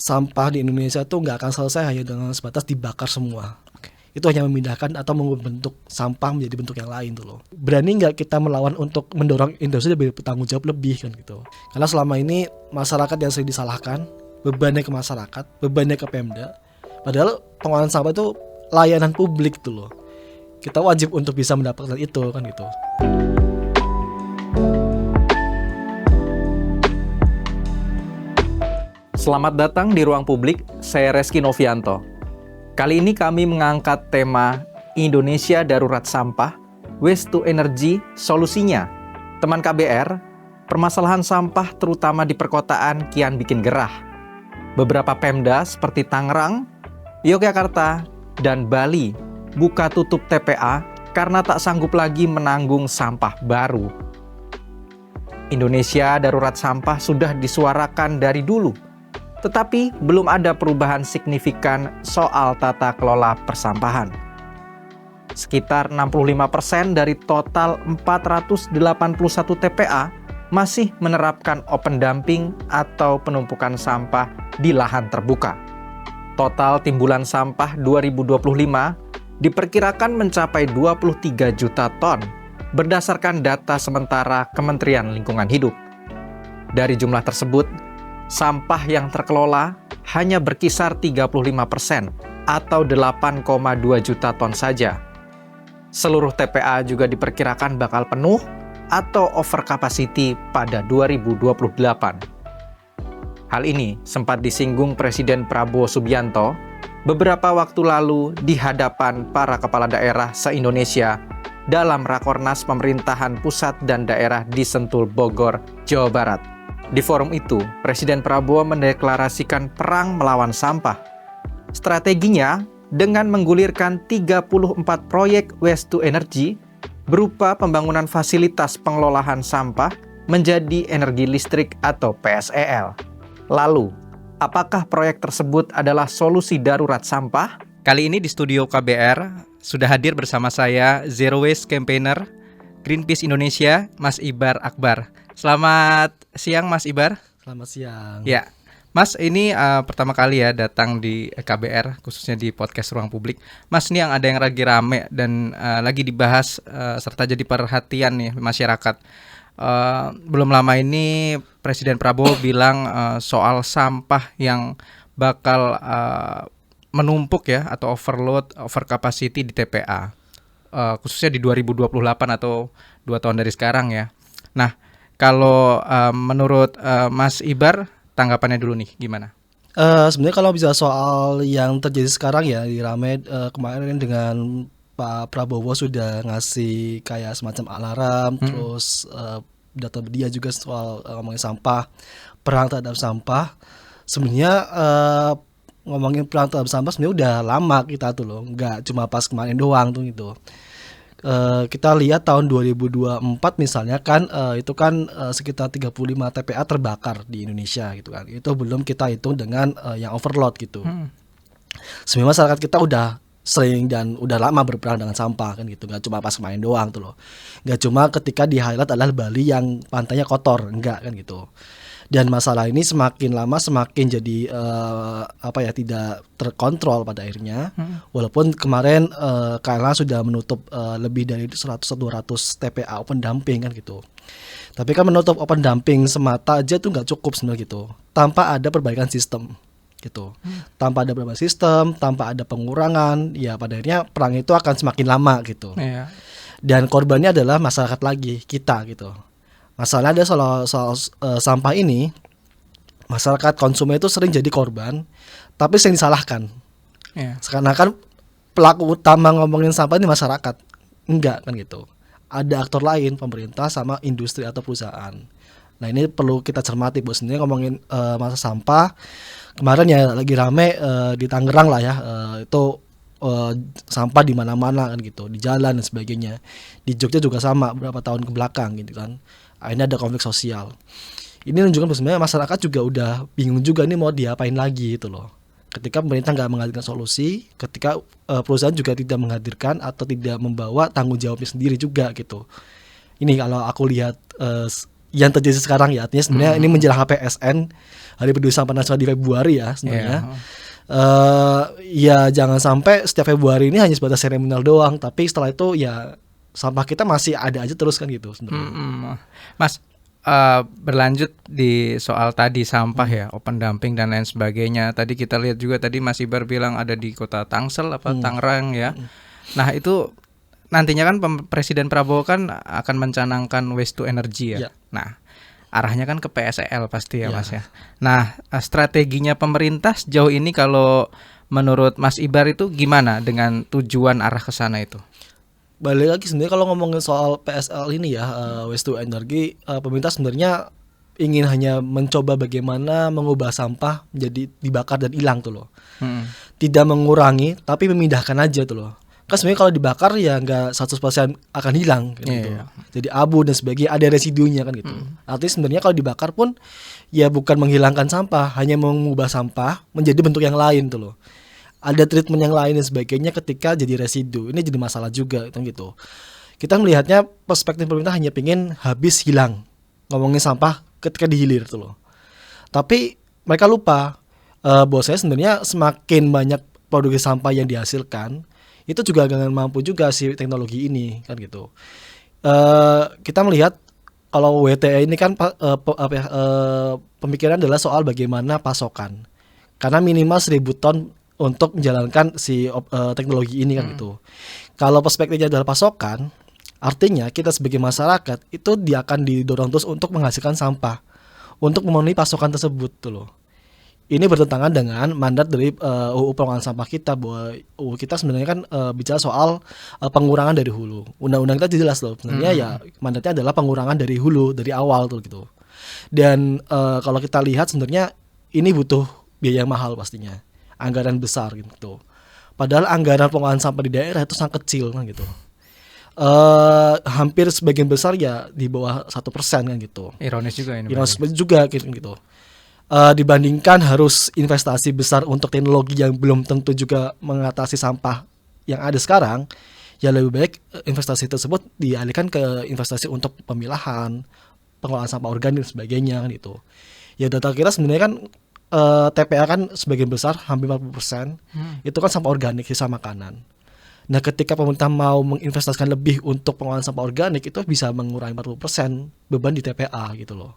sampah di Indonesia tuh nggak akan selesai hanya dengan sebatas dibakar semua. Oke. Itu hanya memindahkan atau mengubah bentuk sampah menjadi bentuk yang lain tuh loh. Berani nggak kita melawan untuk mendorong industri lebih bertanggung jawab lebih kan gitu. Karena selama ini masyarakat yang sering disalahkan, bebannya ke masyarakat, bebannya ke Pemda. Padahal pengolahan sampah itu layanan publik tuh loh. Kita wajib untuk bisa mendapatkan itu kan gitu. Selamat datang di Ruang Publik, saya Reski Novianto. Kali ini kami mengangkat tema Indonesia Darurat Sampah, Waste to Energy, Solusinya. Teman KBR, permasalahan sampah terutama di perkotaan kian bikin gerah. Beberapa Pemda seperti Tangerang, Yogyakarta, dan Bali buka tutup TPA karena tak sanggup lagi menanggung sampah baru. Indonesia Darurat Sampah sudah disuarakan dari dulu, tetapi belum ada perubahan signifikan soal tata kelola persampahan. Sekitar 65% dari total 481 TPA masih menerapkan open dumping atau penumpukan sampah di lahan terbuka. Total timbulan sampah 2025 diperkirakan mencapai 23 juta ton berdasarkan data sementara Kementerian Lingkungan Hidup. Dari jumlah tersebut, sampah yang terkelola hanya berkisar 35% atau 8,2 juta ton saja. Seluruh TPA juga diperkirakan bakal penuh atau over capacity pada 2028. Hal ini sempat disinggung Presiden Prabowo Subianto beberapa waktu lalu di hadapan para kepala daerah se-Indonesia dalam Rakornas Pemerintahan Pusat dan Daerah di Sentul, Bogor, Jawa Barat. Di forum itu, Presiden Prabowo mendeklarasikan perang melawan sampah. Strateginya dengan menggulirkan 34 proyek waste to energy berupa pembangunan fasilitas pengelolaan sampah menjadi energi listrik atau PSEL. Lalu, apakah proyek tersebut adalah solusi darurat sampah? Kali ini di studio KBR sudah hadir bersama saya Zero Waste Campaigner Greenpeace Indonesia, Mas Ibar Akbar. Selamat siang Mas Ibar. Selamat siang. Ya, Mas ini pertama kali ya datang di KBR, khususnya di podcast Ruang Publik. Mas, ini yang ada yang lagi rame dan lagi dibahas serta jadi perhatian nih masyarakat. Belum lama ini Presiden Prabowo bilang soal sampah yang bakal menumpuk ya atau overload, over capacity di TPA. Khususnya di 2028 atau 2 tahun dari sekarang ya. Nah, kalau menurut Mas Ibar, tanggapannya dulu nih gimana? Sebenarnya kalau bisa soal yang terjadi sekarang ya di rame kemarin dengan Pak Prabowo sudah ngasih kayak semacam alarm, terus data dia juga soal ngomongin sampah, perang terhadap sampah. Sebenarnya ngomongin perang terhadap sampah sebenarnya udah lama kita tuh loh, nggak cuma pas kemarin doang tuh gitu. Kita lihat tahun 2024 misalnya kan itu kan sekitar 35 TPA terbakar di Indonesia gitu kan. Itu belum kita hitung dengan yang overload gitu. Sebenarnya masyarakat kita udah sering dan udah lama berperang dengan sampah kan gitu. Gak cuma pas kemarin doang tuh loh. Gak cuma ketika di highlight adalah Bali yang pantainya kotor, enggak kan gitu. Dan masalah ini semakin lama semakin jadi tidak terkontrol pada akhirnya. Walaupun kemarin KLA sudah menutup lebih dari 100-200 TPA open dumping kan gitu. Tapi kan menutup open dumping semata aja tuh nggak cukup sebenarnya gitu. Tanpa ada perbaikan sistem gitu. Tanpa ada perbaikan sistem, tanpa ada pengurangan, ya pada akhirnya perang itu akan semakin lama gitu. Iya. Dan korbannya adalah masyarakat lagi, kita gitu. Masalahnya ada soal sampah ini, masyarakat konsumen itu sering jadi korban, tapi sering disalahkan. Yeah. Sekarang kan pelaku utama ngomongin sampah ini masyarakat, enggak kan gitu. Ada aktor lain, pemerintah sama industri atau perusahaan. Nah ini perlu kita cermati, Bu. Sebenarnya ngomongin masa sampah, kemarin ya lagi rame di Tangerang lah ya, itu sampah di mana-mana kan gitu, di jalan dan sebagainya. Di Jogja juga sama beberapa tahun ke belakang gitu kan. Akhirnya ada konflik sosial. Ini menunjukkan sebenarnya masyarakat juga udah bingung juga nih mau diapain lagi gitu loh. Ketika pemerintah nggak menghadirkan solusi, ketika perusahaan juga tidak menghadirkan atau tidak membawa tanggung jawabnya sendiri juga gitu. Ini kalau aku lihat yang terjadi sekarang ya. Artinya sebenarnya ini menjelang HPSN, Hari Peduli Sampah Nasional di Februari ya sebenarnya. Ya jangan sampai setiap Februari ini hanya sebatas seremonial doang, tapi setelah itu ya sampah kita masih ada aja terus kan gitu sebenarnya. Mas, berlanjut di soal tadi sampah ya, open dumping dan lain sebagainya. Tadi kita lihat juga tadi Mas Ibar bilang ada di kota Tangsel Tangerang ya. Nah itu nantinya kan Presiden Prabowo kan akan mencanangkan waste to energy ya. Nah arahnya kan ke PSEL pasti ya Mas ya. Nah strateginya pemerintah sejauh ini kalau menurut Mas Ibar itu gimana dengan tujuan arah ke sana itu? Balik lagi sebenarnya kalau ngomongin soal PSL ini ya, waste to energy, pemerintah sebenarnya ingin hanya mencoba bagaimana mengubah sampah menjadi dibakar dan hilang tuh loh. Tidak mengurangi tapi memindahkan aja tuh loh. Kan sebenarnya kalau dibakar ya nggak 100% akan hilang gitu. Jadi abu dan sebagainya, ada residunya kan gitu. Artinya sebenarnya kalau dibakar pun ya bukan menghilangkan sampah, hanya mengubah sampah menjadi bentuk yang lain tuh loh. Ada treatment yang lain dan sebagainya ketika jadi residu. Ini jadi masalah juga kan gitu. Kita melihatnya perspektif pemerintah hanya pengen habis hilang ngomongin sampah ketika dihilir tuh loh. Tapi mereka lupa bahwa saya sebenarnya semakin banyak produksi sampah yang dihasilkan, itu juga akan mampu juga si teknologi ini kan gitu. Kita melihat kalau WTE ini kan pemikiran adalah soal bagaimana pasokan. Karena minimal 1.000 ton untuk menjalankan si teknologi ini kan gitu. Kalau perspektifnya adalah pasokan, artinya kita sebagai masyarakat itu dia akan didorong terus untuk menghasilkan sampah untuk memenuhi pasokan tersebut tuh loh. Ini bertentangan dengan mandat dari UU pengelolaan sampah kita, bahwa UU kita sebenarnya kan bicara soal pengurangan dari hulu. Undang-undang kita jelas loh sebenarnya ya mandatnya adalah pengurangan dari hulu dari awal tuh gitu. Dan kalau kita lihat sebenarnya ini butuh biaya yang mahal pastinya. Anggaran besar gitu. Padahal anggaran pengelolaan sampah di daerah itu sangat kecil kan gitu. Hampir sebagian besar ya di bawah 1% kan gitu. Ironis juga ini. Ironis juga gitu. Dibandingkan harus investasi besar untuk teknologi yang belum tentu juga mengatasi sampah yang ada sekarang, ya lebih baik investasi tersebut dialihkan ke investasi untuk pemilahan, pengelolaan sampah organik dan sebagainya kan gitu. Ya data kita sebenarnya kan TPA kan sebagian besar hampir 40% itu kan sampah organik, sisa makanan. Nah ketika pemerintah mau menginvestasikan lebih untuk pengelolaan sampah organik, itu bisa mengurangi 40% beban di TPA gitu loh.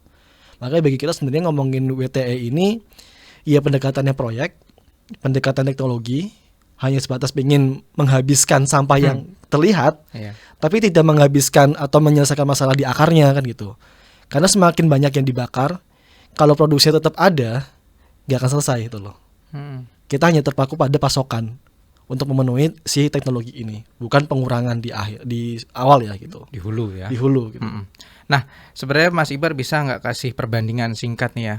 Makanya bagi kita sebenarnya ngomongin WTE ini ya pendekatannya proyek, pendekatan teknologi, hanya sebatas ingin menghabiskan sampah yang terlihat, tapi tidak menghabiskan atau menyelesaikan masalah di akarnya kan gitu. Karena semakin banyak yang dibakar, kalau produksinya tetap ada, gak akan selesai itu loh. Kita hanya terpaku pada pasokan untuk memenuhi si teknologi ini, bukan pengurangan di awal ya gitu. Di hulu ya. Di hulu gitu. Nah sebenarnya Mas Ibar bisa nggak kasih perbandingan singkat nih ya,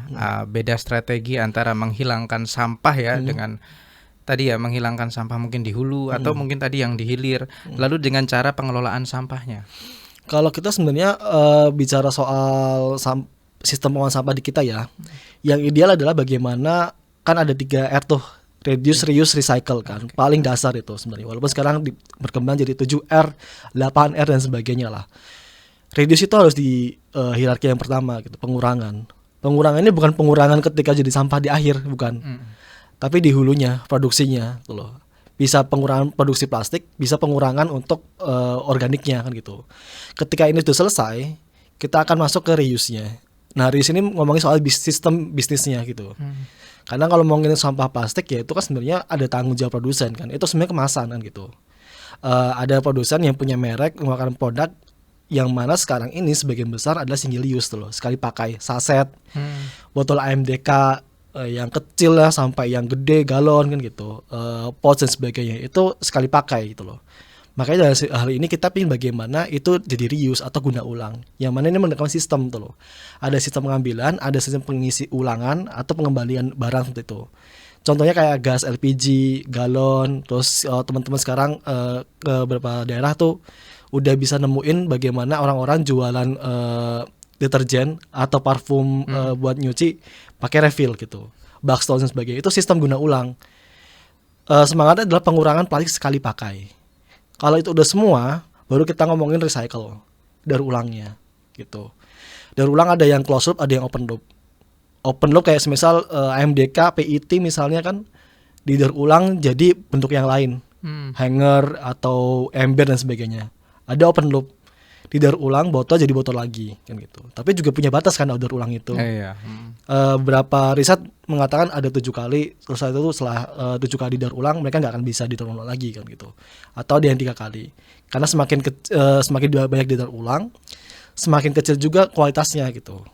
beda strategi antara menghilangkan sampah ya dengan tadi ya menghilangkan sampah mungkin di hulu atau mungkin tadi yang dihilir, lalu dengan cara pengelolaan sampahnya. Kalau kita sebenarnya bicara soal sistem pengelolaan sampah di kita ya, yang ideal adalah bagaimana kan ada 3 R tuh, reduce, reuse, recycle kan, paling dasar itu sebenarnya. Walaupun sekarang berkembang jadi 7R, 8R dan sebagainya lah. Reduce itu harus di hierarki yang pertama gitu, pengurangan. Pengurangan ini bukan pengurangan ketika jadi sampah di akhir, bukan. Tapi di hulunya, produksinya tuh loh. Bisa pengurangan produksi plastik, bisa pengurangan untuk organiknya kan gitu. Ketika ini sudah selesai, kita akan masuk ke reuse-nya. Nah, reuse ini ngomongin soal sistem bisnisnya gitu. Karena kalau ngomongin sampah plastik ya itu kan sebenarnya ada tanggung jawab produsen kan. Itu sebenarnya kemasan kan gitu. Ada produsen yang punya merek mengeluarkan produk yang mana sekarang ini sebagian besar adalah single use tuh loh, sekali pakai, saset, botol AMDK yang kecil lah sampai yang gede galon kan gitu, pouch dan sebagainya itu sekali pakai gitu loh. Makanya dari hal ini kita ingin bagaimana itu jadi reuse atau guna ulang, yang mana ini menggunakan sistem tuh loh. Ada sistem pengambilan, ada sistem pengisi ulangan atau pengembalian barang seperti itu. Contohnya kayak gas LPG, galon, terus teman-teman sekarang ke beberapa daerah tuh udah bisa nemuin bagaimana orang-orang jualan deterjen atau parfum buat nyuci pakai refill gitu, Baxtol dan sebagainya. Itu sistem guna ulang. Semangatnya adalah pengurangan plastik sekali pakai. Kalau itu udah semua, baru kita ngomongin recycle, daur ulangnya gitu. Daur ulang ada yang closed loop, ada yang open loop. Open loop kayak semisal AMDK, PET misalnya kan didaur ulang jadi bentuk yang lain, hanger atau ember dan sebagainya. Ada open loop, didaur ulang botol jadi botol lagi kan gitu. Tapi juga punya batas kan daur ulang itu. Berapa riset mengatakan ada 7 kali, terus itu setelah 7 kali daur ulang mereka nggak akan bisa didaur ulang lagi kan gitu. Atau ada yang 3 kali. Karena semakin banyak didaur ulang, semakin kecil juga kualitasnya gitu.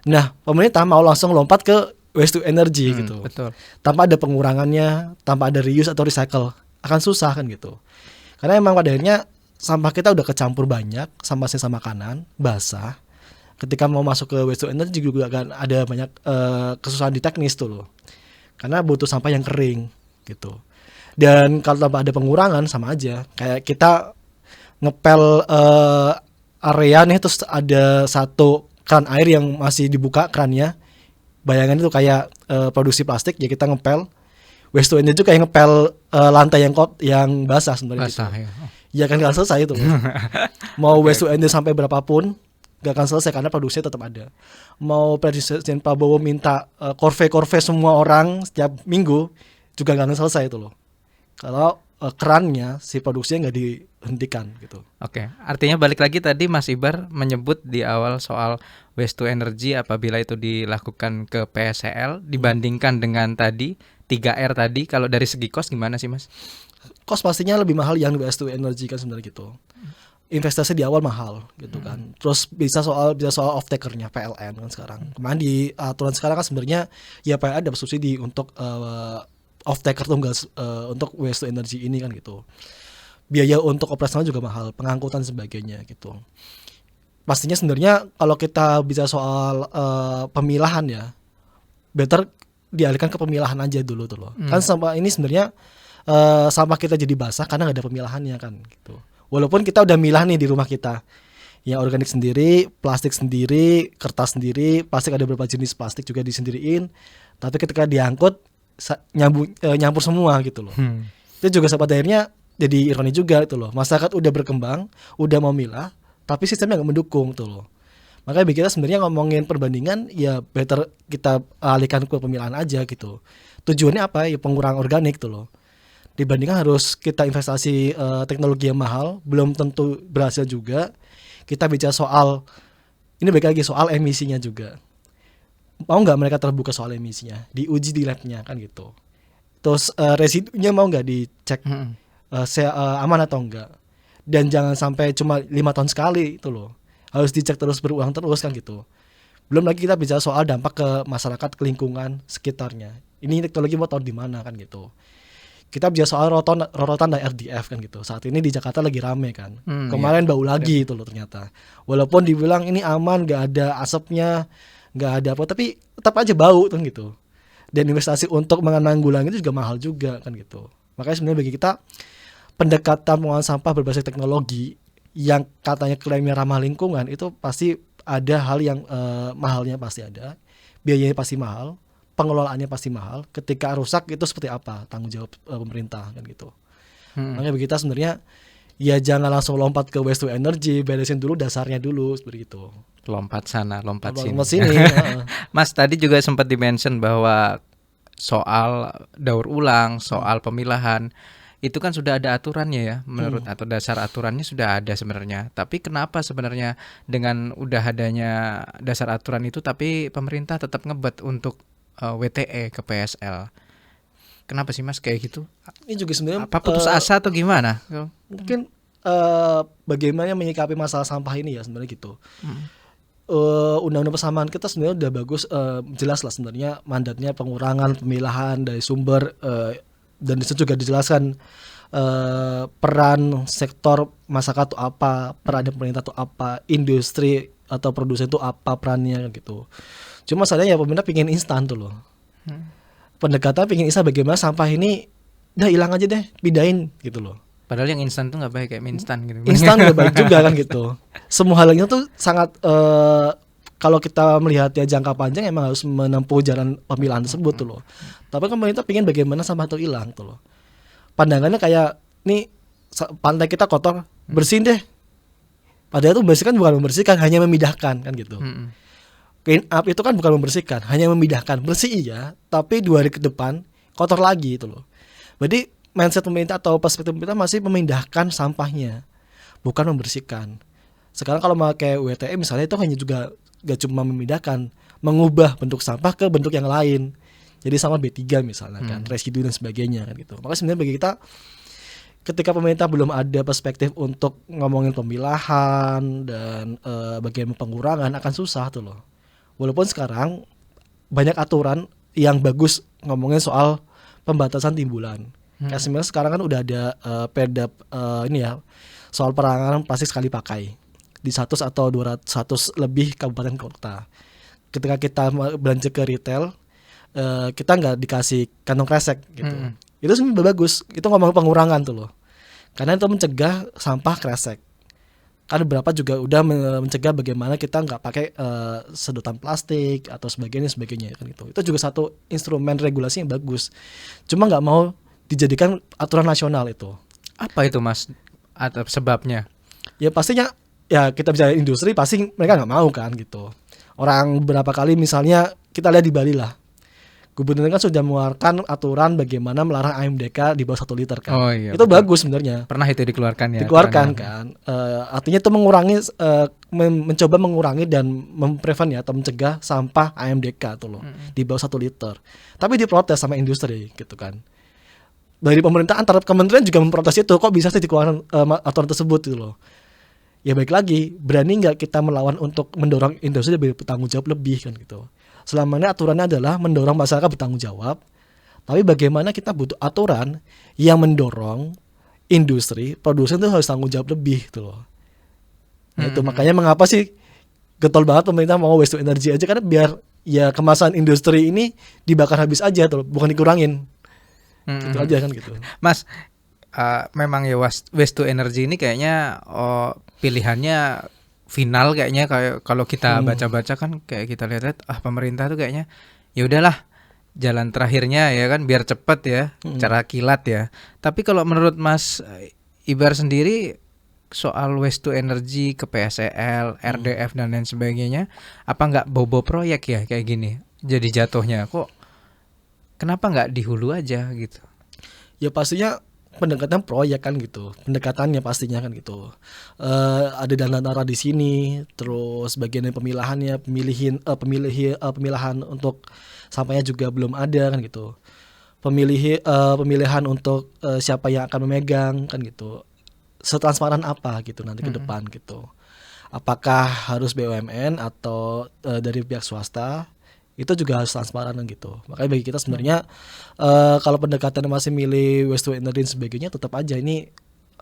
Nah, pemerintah mau langsung lompat ke waste to energy gitu. Betul. Tanpa ada pengurangannya, tanpa ada reuse atau recycle, akan susah kan gitu. Karena emang pada akhirnya sampah kita udah kecampur banyak sama sisa makanan, basah. Ketika mau masuk ke waste to energy juga akan ada banyak kesusahan di teknis tuh loh. Karena butuh sampah yang kering gitu. Dan kalau tanpa ada pengurangan sama aja. Kayak kita ngepel area nih terus ada satu keran air yang masih dibuka kerannya. Bayangan itu kayak produksi plastik ya kita ngepel. Waste to energy itu kayak ngepel lantai yang basah sebenarnya gitu. Ya kan gak selesai itu. Mau waste to energy sampai berapapun gak akan selesai karena produksinya tetap ada. Mau Presiden Prabowo minta korve semua orang setiap minggu juga gak akan selesai itu loh. Kalau kerannya si produksinya nggak dihentikan gitu. Oke, artinya balik lagi tadi Mas Ibar menyebut di awal soal waste to energy apabila itu dilakukan ke PSCL dibandingkan dengan tadi 3R tadi, kalau dari segi cost gimana sih Mas? Cost pastinya lebih mahal yang waste to energy kan sebenarnya gitu. Investasi di awal mahal gitu kan. Terus bisa soal off takernya PLN kan sekarang. Kemarin di aturan sekarang kan sebenarnya ya PLN ada subsidi untuk off taker tunggal untuk waste to energy ini kan gitu. Biaya untuk operasional juga mahal, pengangkutan sebagainya gitu. Pastinya sebenarnya kalau kita bisa soal pemilahan ya, better dialihkan ke pemilahan aja dulu tuh loh. Kan sampah ini sebenarnya sampah kita jadi basah karena nggak ada pemilahannya kan gitu. Walaupun kita udah milah nih di rumah kita, yang organik sendiri, plastik sendiri, kertas sendiri, plastik ada beberapa jenis plastik juga disendiriin, tapi ketika diangkut nyampur semua gitu loh. Itu juga pada akhirnya jadi ironi juga itu loh. Masyarakat udah berkembang, udah mau milah, tapi sistemnya nggak mendukung tuh loh. Makanya bagi kita sebenarnya ngomongin perbandingan ya better kita alihkan ke pemilahan aja gitu. Tujuannya apa? Ya pengurangan organik tuh loh. Dibandingkan harus kita investasi teknologi yang mahal, belum tentu berhasil juga. Kita bicara soal ini balik lagi soal emisinya juga. Mau nggak mereka terbuka soal emisinya, diuji di labnya kan gitu. Terus residunya mau nggak dicek aman atau enggak. Dan jangan sampai cuma 5 tahun sekali itu loh, harus dicek terus berulang terus kan gitu. Belum lagi kita bicara soal dampak ke masyarakat, ke lingkungan sekitarnya. Ini teknologi mau taruh di mana kan gitu. Kita bicara soal rorotan dari RDF kan gitu. Saat ini di Jakarta lagi rame kan. Kemarin bau lagi itu loh ternyata. Walaupun dibilang ini aman, nggak ada asapnya, nggak ada apa, tapi tetap aja bau kan gitu. Dan investasi untuk menanggulangi itu juga mahal juga kan gitu. Makanya sebenarnya bagi kita pendekatan pengolahan sampah berbasis teknologi yang katanya klaimnya ramah lingkungan itu pasti ada hal yang mahalnya pasti ada, biayanya pasti mahal, pengelolaannya pasti mahal. Ketika rusak itu seperti apa tanggung jawab pemerintah kan gitu. Makanya bagi kita sebenarnya ya jangan langsung lompat ke waste to energy, beresin dulu dasarnya dulu seperti itu. Lompat sana, lompat sini. Mas tadi juga sempat di-mention bahwa soal daur ulang, soal pemilahan itu kan sudah ada aturannya ya, menurut atau dasar aturannya sudah ada sebenarnya. Tapi kenapa sebenarnya dengan udah adanya dasar aturan itu tapi pemerintah tetap ngebet untuk WTE ke PSL? Kenapa sih Mas kayak gitu? Ini juga sebenarnya apa putus asa atau gimana? Mungkin bagaimana menyikapi masalah sampah ini ya sebenarnya gitu. Undang-undang persamaan kita sebenarnya udah bagus, jelas lah sebenarnya mandatnya pengurangan pemilahan dari sumber, dan disitu juga dijelaskan peran sektor masyarakat itu apa, peran pemerintah itu apa, industri atau produsen itu apa perannya gitu. Cuma masalahnya ya pemerintah pingin instan tuh loh. Pendekatan pingin instan, bagaimana sampah ini udah hilang aja deh, pindahin gitu loh. Padahal yang instan tuh nggak baik, kayak mie instan gitu. Instan udah baik juga kan gitu. Semua halnya tuh sangat kalau kita melihat ya jangka panjang emang harus menempuh jalan pemilahan tersebut tuh loh. Tapi kan pemerintah pengen bagaimana sampah itu hilang tuh loh. Pandangannya kayak nih pantai kita kotor, bersihin deh. Padahal itu membersihkan bukan membersihkan, hanya memindahkan kan gitu. Clean up itu kan bukan membersihkan, hanya memindahkan. Bersih iya, tapi 2 hari ke depan kotor lagi itu loh. Jadi mindset pemerintah atau perspektif pemerintah masih memindahkan sampahnya, bukan membersihkan. Sekarang kalau pakai WTE misalnya itu hanya juga gak cuma memindahkan, mengubah bentuk sampah ke bentuk yang lain. Jadi sama B3 misalnya kan, residu dan sebagainya kan gitu. Maka sebenarnya bagi kita ketika pemerintah belum ada perspektif untuk ngomongin pemilahan dan bagian pengurangan akan susah tuh loh. Walaupun sekarang banyak aturan yang bagus ngomongin soal pembatasan timbulan. Kayak sebenarnya sekarang kan udah ada perda ini ya soal pelarangan plastik sekali pakai di 100 atau 200 lebih kabupaten kota. Ketika kita belanja ke retail, kita nggak dikasih kantong kresek gitu. Itu sebenarnya bagus. Itu ngomong pengurangan tuh loh. Karena itu mencegah sampah kresek. Kan beberapa juga udah mencegah bagaimana kita nggak pakai sedotan plastik atau sebagainya kan gitu. Itu juga satu instrumen regulasi yang bagus. Cuma nggak mau dijadikan aturan nasional itu. Apa itu Mas? Atau sebabnya? Ya pastinya ya kita bicara industri pasti mereka nggak mau kan gitu. Orang berapa kali misalnya kita lihat di Bali lah. Gubernur kan sudah mengeluarkan aturan bagaimana melarang AMDK di bawah 1 liter kan. Oh, iya, itu betul. bagus sebenarnya. Pernah itu dikeluarkan ya? Dikeluarkan kan. Artinya itu mengurangi mencoba mengurangi dan memprevent ya atau mencegah sampah AMDK tuh loh di bawah 1 liter. Tapi diprotes sama industri gitu kan. Dari pemerintah antar kementerian juga memprotes itu, kok bisa sih dikeluarkan aturan tersebut gitu loh. Ya baik lagi, berani nggak kita melawan untuk mendorong industri lebih bertanggung jawab lebih kan gitu. Selama ini aturannya adalah mendorong masyarakat bertanggung jawab, tapi bagaimana kita butuh aturan yang mendorong industri, produsen itu harus tanggung jawab lebih gitu loh. Nah, itu makanya mengapa sih getol banget pemerintah mau waste to energy aja, karena biar ya kemasan industri ini dibakar habis aja tuh, bukan dikurangin. Itu aja kan gitu. Mas, memang ya waste to energy ini kayaknya pilihannya final kayaknya, kayak kalau kita baca-baca kan kayak kita lihat pemerintah tuh kayaknya ya udahlah jalan terakhirnya ya kan biar cepet ya, cara kilat ya. Tapi kalau menurut Mas Ibar sendiri soal waste to energy ke PSEL, RDF dan lain sebagainya, apa nggak bobo proyek ya kayak gini? Jadi jatuhnya kok kenapa nggak di hulu aja gitu? Ya pastinya pendekatan proyek kan gitu, pendekatannya pastinya kan gitu. Ada dana tara di sini, terus bagian dari pemilahannya, pemilihan untuk sampahnya juga belum ada kan gitu. Pemilihan untuk siapa yang akan memegang kan gitu. Setransparan apa gitu nanti ke depan gitu. Apakah harus BUMN atau dari pihak swasta? Itu juga harus transparan gitu. Makanya bagi kita sebenarnya kalau pendekatannya masih milih waste to energy dan sebagainya, tetap aja ini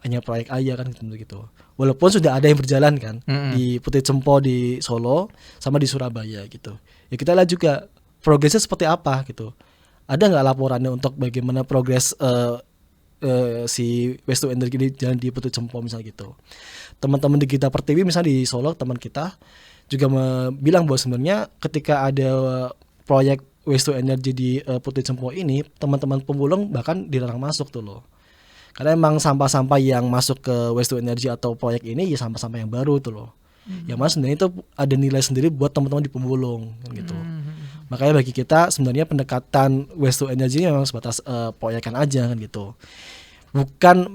hanya proyek aja kan gitu. Walaupun sudah ada yang berjalan kan di Putri Cempo di Solo sama di Surabaya gitu. Ya kita lihat juga progresnya seperti apa gitu. Ada nggak laporannya untuk bagaimana progres si waste to energy di jalan di Putri Cempo misalnya gitu. Teman-teman di kita Pertiwi misalnya di Solo, teman kita juga bilang bahwa sebenarnya ketika ada proyek waste to energy di Putri Cempo ini, teman-teman pemulung bahkan dilarang masuk tuh loh. Karena emang sampah-sampah yang masuk ke waste to energy atau proyek ini ya sampah-sampah yang baru tuh loh. Yang mana sebenarnya itu ada nilai sendiri buat teman-teman di pemulung gitu. Makanya bagi kita sebenarnya pendekatan waste to energy memang sebatas proyekan aja kan gitu. Bukan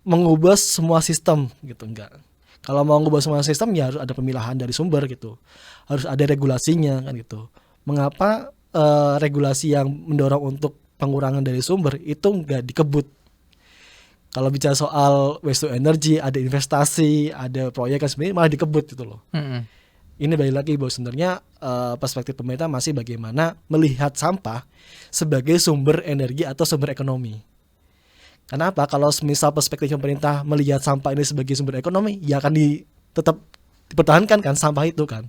mengubah semua sistem gitu, enggak. Kalau mau ngubah semua sistem ya harus ada pemilahan dari sumber gitu. Harus ada regulasinya kan gitu. Mengapa regulasi yang mendorong untuk pengurangan dari sumber itu enggak dikebut? Kalau bicara soal waste to energy, ada investasi, ada proyek kan sebenarnya malah dikebut gitu loh. Ini balik lagi bahwa sebenarnya perspektif pemerintah masih bagaimana melihat sampah sebagai sumber energi atau sumber ekonomi. Kenapa? Kalau misal perspektif pemerintah melihat sampah ini sebagai sumber ekonomi, ya akan tetap dipertahankan kan sampah itu kan.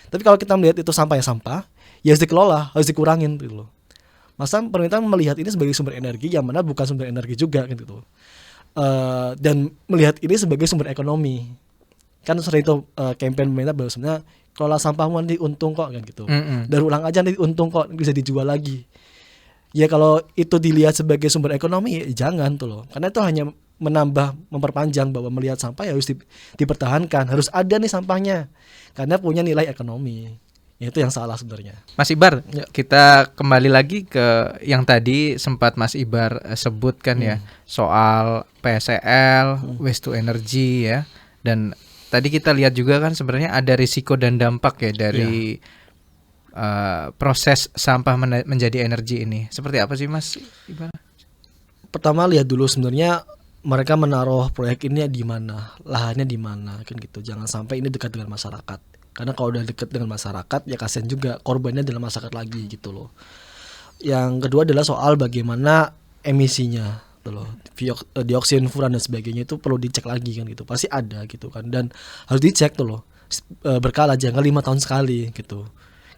Tapi kalau kita melihat itu sampah ya sampah, ya harus dikelola, harus dikurangin gitu loh. Masa pemerintah melihat ini sebagai sumber energi yang mana bukan sumber energi juga kan gitu. Dan melihat ini sebagai sumber ekonomi. Kan sering itu campaign pemerintah bahwa sebenarnya kelola sampahmu nanti untung kok kan gitu. Daur ulang aja nanti untung kok, bisa dijual lagi. Ya kalau itu dilihat sebagai sumber ekonomi ya jangan tuh loh. Karena itu hanya memperpanjang bahwa melihat sampah ya harus dipertahankan, harus ada nih sampahnya karena punya nilai ekonomi. Ya, itu yang salah sebenarnya. Mas Ibar, Ya. kita kembali lagi ke yang tadi sempat Mas Ibar sebutkan ya, soal PSEL, waste to energy ya. Dan tadi kita lihat juga kan sebenarnya ada risiko dan dampak ya dari proses sampah menjadi energi ini. Seperti apa sih Mas Ibar? Pertama lihat dulu sebenarnya mereka menaruh proyek ini di mana, lahannya di mana kan gitu. Jangan sampai ini dekat dengan masyarakat. Karena kalau udah dekat dengan masyarakat ya kasihan juga korbannya dalam masyarakat lagi gitu loh. Yang kedua adalah soal bagaimana emisinya gitu loh. Dioksin, furan dan sebagainya itu perlu dicek lagi kan gitu. Pasti ada gitu kan, dan harus dicek tuh loh. Berkala, jangan 5 tahun sekali gitu.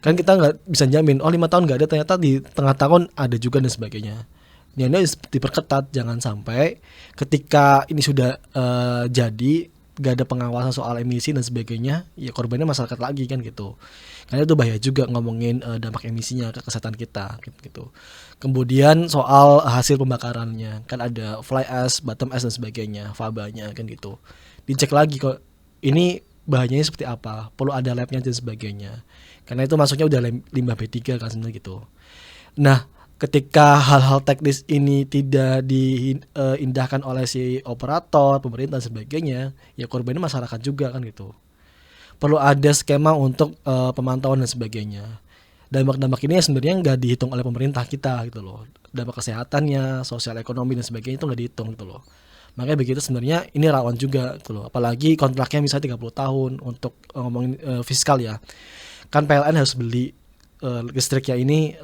Kan kita nggak bisa jamin 5 tahun nggak ada, ternyata di tengah tahun ada juga dan sebagainya. Ini diperketat, jangan sampai ketika ini sudah jadi gak ada pengawasan soal emisi dan sebagainya, ya korbannya masyarakat lagi kan gitu. Karena itu bahaya juga ngomongin dampak emisinya ke kesehatan kita gitu. Kemudian soal hasil pembakarannya, kan ada fly ash, bottom ash dan sebagainya, fabanya kan gitu. Dicek lagi kok ini bahayanya seperti apa, perlu ada labnya dan sebagainya. Karena itu masuknya udah limbah B3 kan sebenarnya gitu. Nah, ketika hal-hal teknis ini tidak diindahkan oleh si operator, pemerintah dan sebagainya, ya korbannya masyarakat juga kan gitu. Perlu ada skema untuk pemantauan dan sebagainya. Dampak-dampak ini sebenarnya nggak dihitung oleh pemerintah kita gitu loh. Dampak kesehatannya, sosial ekonomi dan sebagainya itu nggak dihitung gitu loh. Makanya begitu sebenarnya ini rawan juga gitu loh. Apalagi kontraknya misalnya 30 tahun untuk ngomongin fiskal ya. Kan PLN harus beli listriknya ini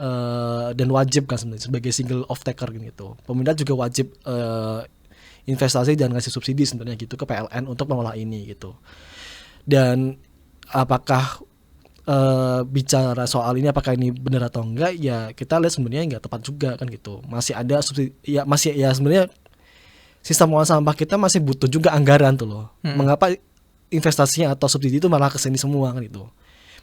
dan wajib kan sebenarnya sebagai single off taker gitu. Pemerintah juga wajib investasi dan ngasih subsidi sebenarnya gitu ke PLN untuk mengolah ini gitu. Dan apakah bicara soal ini apakah ini benar atau enggak, ya kita lihat sebenarnya nggak tepat juga kan gitu. Masih ada subsidi, ya masih ya sebenarnya sistem pengelolaan sampah kita masih butuh juga anggaran tuh loh. Mengapa investasinya atau subsidi itu malah kesini semua kan gitu.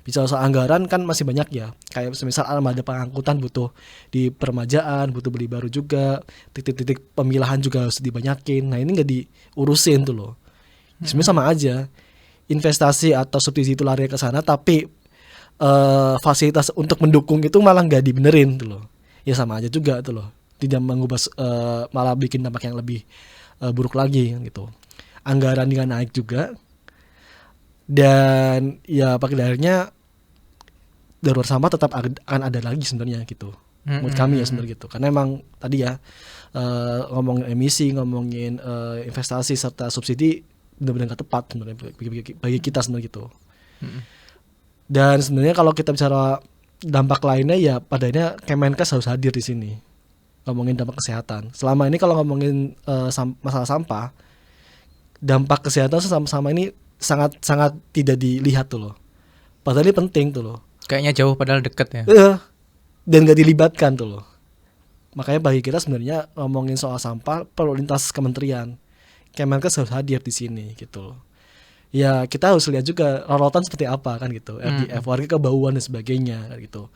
Bicara soal anggaran kan masih banyak ya, kayak misal armada pengangkutan butuh di permajaan, butuh beli baru juga, titik-titik pemilahan juga harus dibanyakin. Nah ini nggak diurusin tuh loh. Sebenarnya sama aja, investasi atau subsidi itu lari ke sana, tapi fasilitas untuk mendukung itu malah nggak dibenerin tuh loh. Ya sama aja juga tuh loh, tidak mengubah malah bikin dampak yang lebih buruk lagi gitu. Anggaran juga naik juga. Dan ya pada akhirnya darurat sampah tetap akan ada lagi sebenarnya gitu. Menurut kami ya sebenarnya gitu. Karena emang tadi ya ngomongin emisi, ngomongin investasi serta subsidi benar-benar nggak tepat sebenarnya bagi kita sebenarnya gitu. Dan sebenarnya kalau kita bicara dampak lainnya ya pada akhirnya Kemenkes harus hadir di sini. Ngomongin dampak kesehatan. Selama ini kalau ngomongin masalah sampah, dampak kesehatan sama-sama ini sangat tidak dilihat tuh loh. Padahal ini penting tuh loh. Kayaknya jauh padahal deket ya. Dan gak dilibatkan tuh loh. Makanya bagi kita sebenarnya ngomongin soal sampah perlu lintas kementerian. Kemenkes harus hadir di sini gitu loh. Ya kita harus lihat juga rorotan seperti apa kan gitu. RDF, warga kebauan dan sebagainya kan gitu.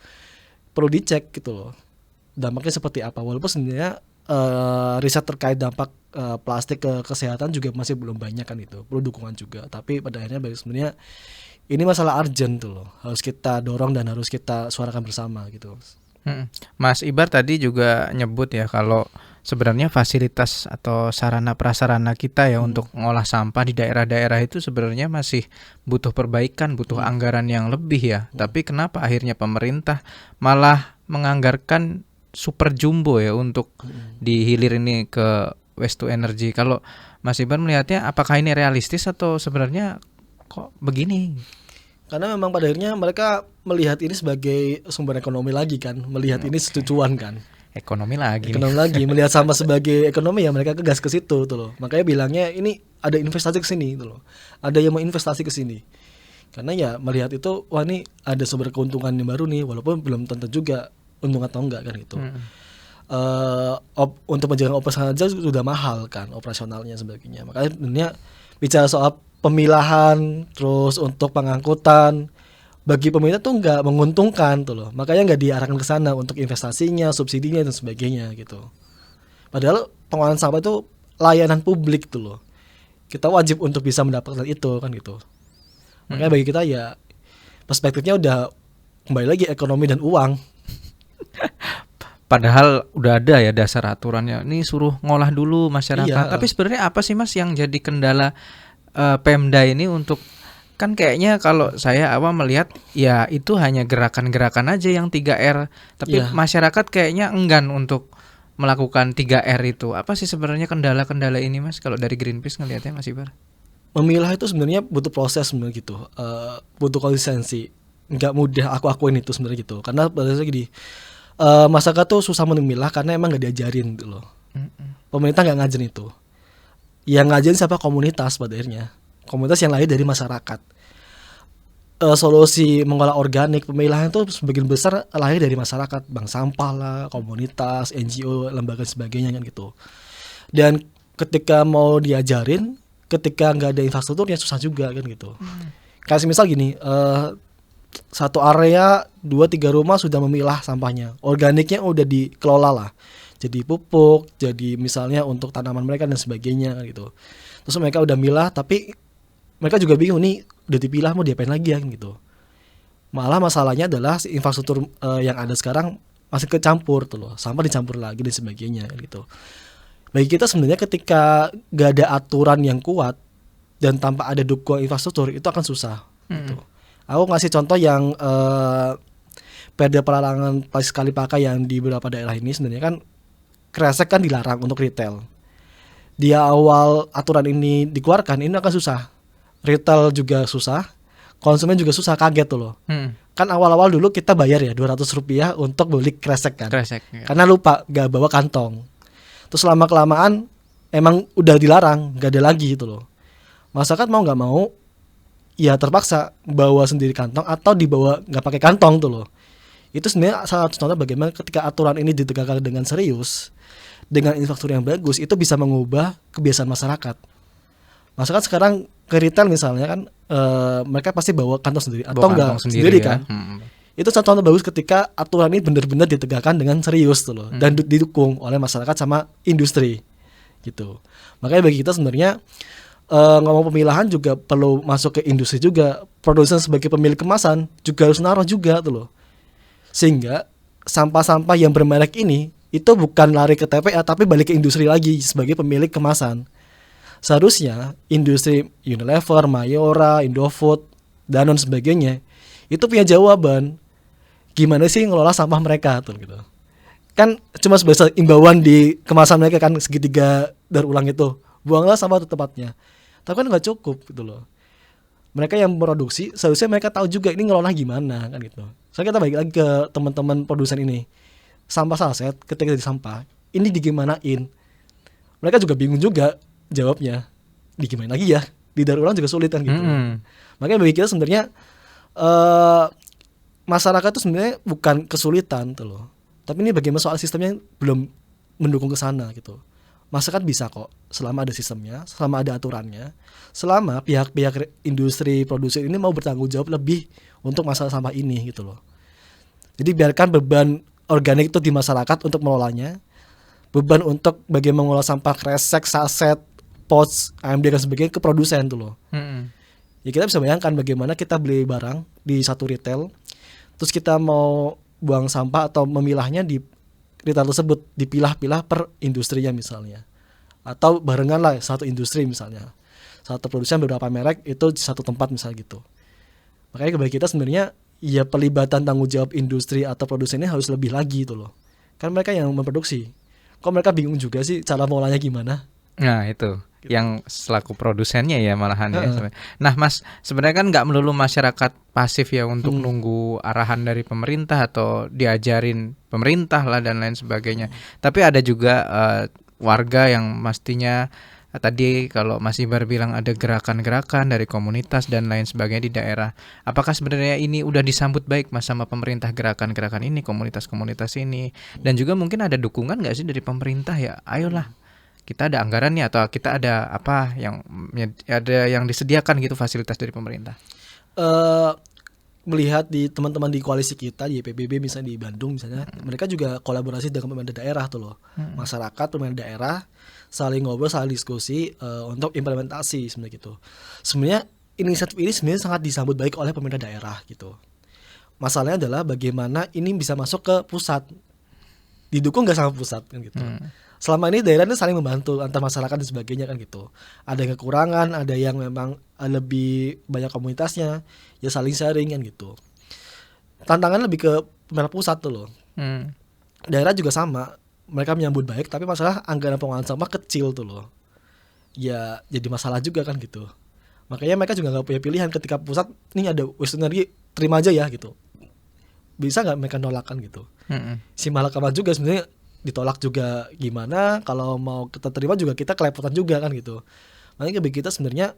Perlu dicek gitu loh. Dampaknya seperti apa. Walaupun sebenarnya riset terkait dampak plastik ke kesehatan juga masih belum banyak kan itu, perlu dukungan juga. Tapi pada akhirnya sebenarnya ini masalah urgent tuh loh, harus kita dorong dan harus kita suarakan bersama gitu. Mas Ibar tadi juga nyebut ya kalau sebenarnya fasilitas atau sarana prasarana kita ya untuk mengolah sampah di daerah-daerah itu sebenarnya masih butuh perbaikan, butuh anggaran yang lebih ya. Tapi kenapa akhirnya pemerintah malah menganggarkan super jumbo ya untuk dihilir ini ke waste to energy? Kalau Mas Iban melihatnya apakah ini realistis atau sebenarnya kok begini? Karena memang pada akhirnya mereka melihat ini sebagai sumber ekonomi lagi kan, melihat ini setujuan kan. Ekonomi lagi. Melihat sampah sebagai ekonomi ya mereka kegas ke situ tuh loh. Makanya bilangnya ini ada investasi ke sini tuh loh. Ada yang mau investasi ke sini. Karena ya melihat itu wah ini ada sumber keuntungan yang baru nih, walaupun belum tentu juga untung atau enggak kan gitu. Untuk menjaga operasional aja sudah mahal kan operasionalnya sebagainya. Makanya sebenarnya bicara soal pemilahan terus untuk pengangkutan bagi pemerintah tuh nggak menguntungkan tuh loh. Makanya nggak diarahkan ke sana untuk investasinya, subsidinya dan sebagainya gitu. Padahal pengolahan sampah itu layanan publik tuh loh. Kita wajib untuk bisa mendapatkan itu kan gitu. Makanya bagi kita ya perspektifnya udah kembali lagi ekonomi dan uang. Padahal udah ada ya dasar aturannya. Ini suruh ngolah dulu masyarakat. Iya. Tapi sebenarnya apa sih Mas yang jadi kendala Pemda ini untuk, kan kayaknya kalau saya melihat ya itu hanya gerakan-gerakan aja yang 3R, tapi Iya. masyarakat kayaknya enggan untuk melakukan 3R itu. Apa sih sebenarnya kendala-kendala ini Mas kalau dari Greenpeace ngelihatnya Mas Ibar? Memilah itu sebenarnya butuh proses sebenarnya gitu. Butuh konsistensi. Nggak mudah aku akuin itu sebenarnya gitu. Karena pada dasarnya gini, masyarakat tuh susah memilah karena emang nggak diajarin gitu loh. Pemerintah nggak ngajarin itu. Yang ngajarin siapa? Komunitas pada akhirnya. Komunitas yang lahir dari masyarakat. Solusi mengolah organik pemilahan itu sebagian besar lahir dari masyarakat, bank sampah lah, komunitas, NGO, lembaga dan sebagainya kan gitu. Dan ketika mau diajarin, ketika nggak ada infrastruktur ya susah juga kan gitu. Kayak misal gini, satu area 2-3 rumah sudah memilah sampahnya, organiknya udah dikelola lah, jadi pupuk, jadi misalnya untuk tanaman mereka dan sebagainya kan gitu. Terus mereka udah milah, tapi mereka juga bingung nih, udah dipilah mau diapain lagi ya gitu. Malah masalahnya adalah si infrastruktur yang ada sekarang masih kecampur tuh loh, sampah dicampur lagi dan sebagainya kan gitu. Bagi kita sebenarnya ketika gak ada aturan yang kuat dan tanpa ada dukungan infrastruktur itu akan susah gitu. Aku ngasih contoh yang perda pelarangan plastik sekali pakai yang di beberapa daerah ini sebenarnya kan kresek kan dilarang untuk retail. Di awal aturan ini dikeluarkan ini akan susah. Retail juga susah, konsumen juga susah, kaget tuh loh. Kan awal-awal dulu kita bayar ya Rp200 untuk beli kresek kan. Kresek, ya. Karena lupa gak bawa kantong. Terus lama-kelamaan emang udah dilarang, gak ada lagi gitu loh. Masyarakat mau gak mau ya terpaksa bawa sendiri kantong atau dibawa gak pakai kantong tuh loh. Itu sebenarnya salah satu contoh bagaimana ketika aturan ini ditegakkan dengan serius, dengan infrastruktur yang bagus, itu bisa mengubah kebiasaan masyarakat. Masyarakat sekarang ke retail misalnya kan mereka pasti bawa kantong sendiri atau enggak sendiri ya. kan. Itu satu contoh bagus ketika aturan ini benar-benar ditegakkan dengan serius tuh loh, dan didukung oleh masyarakat sama industri gitu. Makanya bagi kita sebenarnya ngomong pemilahan juga perlu masuk ke industri juga. Produsen sebagai pemilik kemasan juga harus naruh juga tuh loh. Sehingga sampah-sampah yang bermerek ini itu bukan lari ke TPA tapi balik ke industri lagi sebagai pemilik kemasan. Seharusnya industri Unilever, Mayora, Indofood, Danone sebagainya itu punya jawaban gimana sih ngelola sampah mereka tuh gitu. Kan cuma sebatas imbauan di kemasan mereka kan segitiga daur ulang itu, buanglah sampah ke tempatnya. Tapi kan nggak cukup gitu loh. Mereka yang produksi seharusnya mereka tahu juga ini ngelola gimana kan gitu. Soalnya kita balik lagi ke teman-teman produsen ini, sampah saset ketika jadi sampah ini digimanain. Mereka juga bingung juga jawabnya, digimanain lagi ya, di daur ulang juga sulit kan gitu. Makanya bagi kita sebenarnya masyarakat itu sebenarnya bukan kesulitan tuh loh, tapi ini bagaimana soal sistemnya belum mendukung ke sana gitu. Masyarakat bisa kok selama ada sistemnya, selama ada aturannya, selama pihak-pihak industri produsen ini mau bertanggung jawab lebih untuk masalah sampah ini gitu loh. Jadi biarkan beban organik itu di masyarakat untuk mengelolanya, beban untuk bagaimana mengolah sampah kresek, saset, pouch, AMD dan sebagainya ke produsen tuh loh. Ya kita bisa bayangkan bagaimana kita beli barang di satu retail, terus kita mau buang sampah atau memilahnya di retail tersebut, dipilah-pilah per industrinya misalnya, atau barengan lah satu industri misalnya, satu produsen beberapa merek itu di satu tempat misalnya gitu. Makanya bagi kita sebenarnya ya pelibatan tanggung jawab industri atau produsennya harus lebih lagi itu loh. Kan mereka yang memproduksi. Kok mereka bingung juga sih cara mengolahnya gimana? Nah itu yang selaku produsennya ya malahan ya. Nah Mas, sebenarnya kan nggak melulu masyarakat pasif ya untuk nunggu arahan dari pemerintah atau diajarin pemerintah lah dan lain sebagainya. Tapi ada juga warga yang mestinya tadi kalau Mas Ibar bilang ada gerakan-gerakan dari komunitas dan lain sebagainya di daerah. Apakah sebenarnya ini udah disambut baik Mas sama pemerintah gerakan-gerakan ini, komunitas-komunitas ini? Dan juga mungkin ada dukungan nggak sih dari pemerintah ya? Ayolah, kita ada anggarannya atau kita ada apa yang ada yang disediakan gitu fasilitas dari pemerintah? melihat di teman-teman di koalisi kita di PBB misalnya di Bandung misalnya, mereka juga kolaborasi dengan pemerintah daerah tuh loh. Masyarakat, pemerintah daerah saling ngobrol, saling diskusi untuk implementasi sebenarnya gitu. Sebenarnya inisiatif ini sebenarnya sangat disambut baik oleh pemerintah daerah gitu. Masalahnya adalah bagaimana ini bisa masuk ke pusat, didukung nggak sama pusat kan gitu. Selama ini daerah ini saling membantu antar masyarakat dan sebagainya kan gitu. Ada yang kekurangan, ada yang memang lebih banyak komunitasnya, ya saling sharing kan gitu. Tantangan lebih ke pemerintah pusat tuh loh. Daerah juga sama, mereka menyambut baik, tapi masalah anggaran pengelolaan sampah kecil tuh loh. Ya jadi masalah juga kan gitu. Makanya mereka juga nggak punya pilihan ketika pusat nih ada waste energi, terima aja ya gitu. Bisa nggak mereka nolakkan gitu. Si Malakama juga sebenarnya ditolak juga gimana, kalau mau kita terima juga kita kelepotan juga kan gitu. Makanya bagi kita sebenarnya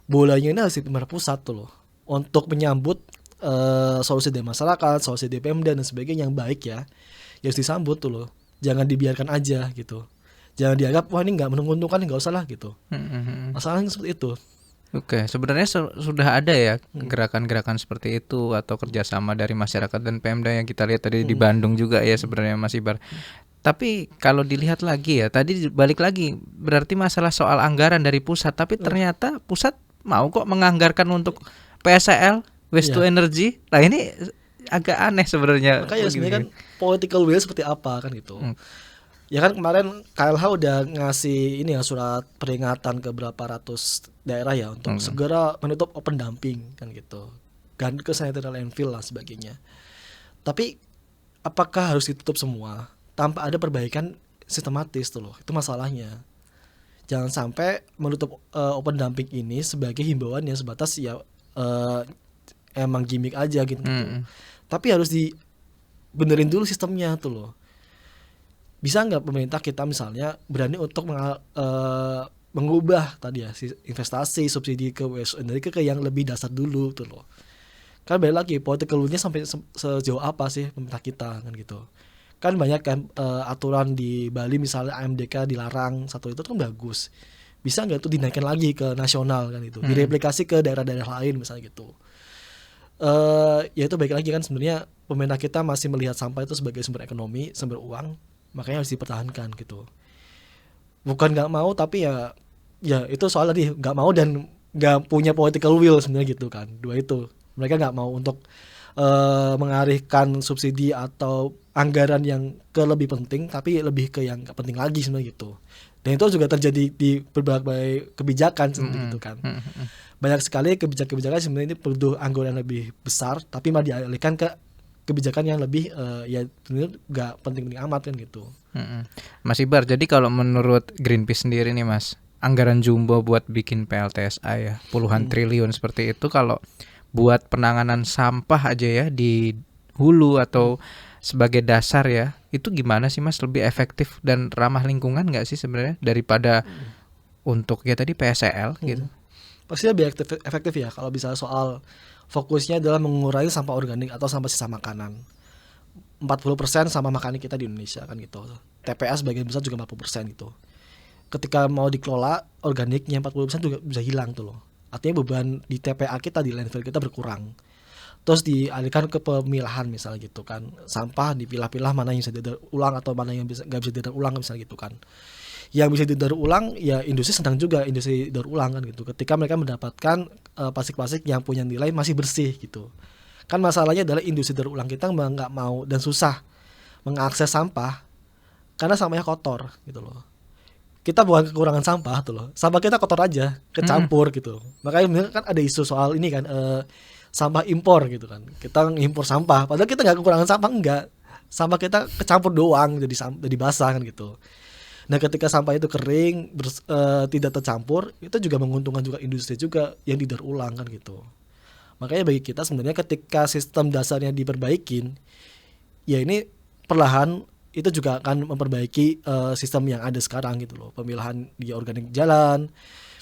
bolanya ini harus di pemerintah pusat tuh loh, untuk menyambut solusi dari masyarakat, solusi dari Pemda dan sebagainya yang baik ya harus disambut tuh loh, jangan dibiarkan aja gitu, jangan dianggap wah ini nggak menguntungkan, nggak usah lah gitu. Masalahnya seperti itu. Oke, sebenarnya sudah ada ya gerakan-gerakan seperti itu atau kerjasama dari masyarakat dan Pemda yang kita lihat tadi di Bandung juga ya sebenarnya Mas Ibar. Tapi kalau dilihat lagi ya, tadi balik lagi berarti masalah soal anggaran dari pusat, tapi ternyata pusat mau kok menganggarkan untuk PSL, waste to energy. Nah ini agak aneh sebenarnya. Makanya sebenarnya kan political will seperti apa kan gitu. Ya kan kemarin KLH udah ngasih ini ya surat peringatan ke berapa ratus daerah ya untuk segera menutup open dumping kan gitu, ganti ke sanitary landfill lah sebagainya. Tapi apakah harus ditutup semua tanpa ada perbaikan sistematis tuh loh, itu masalahnya. Jangan sampai menutup open dumping ini sebagai himbauan yang sebatas ya emang gimmick aja gitu. Tapi harus dibenerin dulu sistemnya tuh loh. Bisa nggak pemerintah kita misalnya berani untuk mengubah tadi ya investasi subsidi ke waste energy ke yang lebih dasar dulu tuh loh. Kan balik lagi political will-nya sampai sejauh apa sih pemerintah kita kan gitu. Kan banyak kan aturan di Bali misalnya AMDK dilarang satu itu kan bagus. Bisa nggak itu dinaikkan lagi ke nasional kan itu, direplikasi ke daerah-daerah lain misalnya gitu. Ya itu baik lagi kan sebenarnya pemerintah kita masih melihat sampah itu sebagai sumber ekonomi, sumber uang, makanya harus dipertahankan gitu. Bukan nggak mau tapi ya itu soal tadi nggak mau dan nggak punya political will sebenarnya gitu kan. Dua itu mereka nggak mau untuk mengalihkan subsidi atau anggaran yang ke lebih penting tapi lebih ke yang nggak penting lagi sebenarnya gitu. Dan itu juga terjadi di berbagai kebijakan seperti itu kan. Banyak sekali kebijakan sebenarnya ini perlu anggaran lebih besar tapi malah dialihkan ke kebijakan yang lebih ya sebenarnya nggak penting-penting amat kan gitu. Mas Ibar, jadi kalau menurut Greenpeace sendiri nih Mas, anggaran jumbo buat bikin PLTSA ya puluhan triliun seperti itu, kalau buat penanganan sampah aja ya di hulu atau sebagai dasar ya, itu gimana sih Mas, lebih efektif dan ramah lingkungan nggak sih sebenarnya daripada untuk ya tadi PSL gitu? Pasti lebih efektif ya kalau bisa soal fokusnya adalah mengurangi sampah organik atau sampah sisa makanan. 40% sampah makanan kita di Indonesia kan gitu. TPA sebagian besar juga 40% gitu. Ketika mau dikelola organiknya 40% juga bisa hilang tuh loh. Artinya beban di TPA kita di landfill kita berkurang. Terus dialihkan ke pemilahan misalnya gitu kan. Sampah dipilah-pilah mana yang bisa didaur ulang atau mana yang nggak bisa didaur ulang misalnya gitu kan. Yang bisa didaur ulang ya industri sedang juga industri daur ulang kan gitu. Ketika mereka mendapatkan plastik-plastik yang punya nilai masih bersih gitu. Kan masalahnya adalah industri daur ulang kita nggak mau dan susah mengakses sampah karena sampahnya kotor gitu loh. Kita bukan kekurangan sampah tuh loh. Sampah kita kotor aja, kecampur gitu. Makanya kan ada isu soal ini kan sampah impor gitu kan. Kita impor sampah padahal kita nggak kekurangan sampah, enggak. Sampah kita kecampur doang jadi basah kan gitu. Nah ketika sampah itu kering tidak tercampur, itu juga menguntungkan juga industri juga yang didaur ulang kan gitu. Makanya bagi kita sebenarnya ketika sistem dasarnya diperbaikin, ya ini perlahan itu juga akan memperbaiki sistem yang ada sekarang gitu loh. Pemilahan di organik jalan,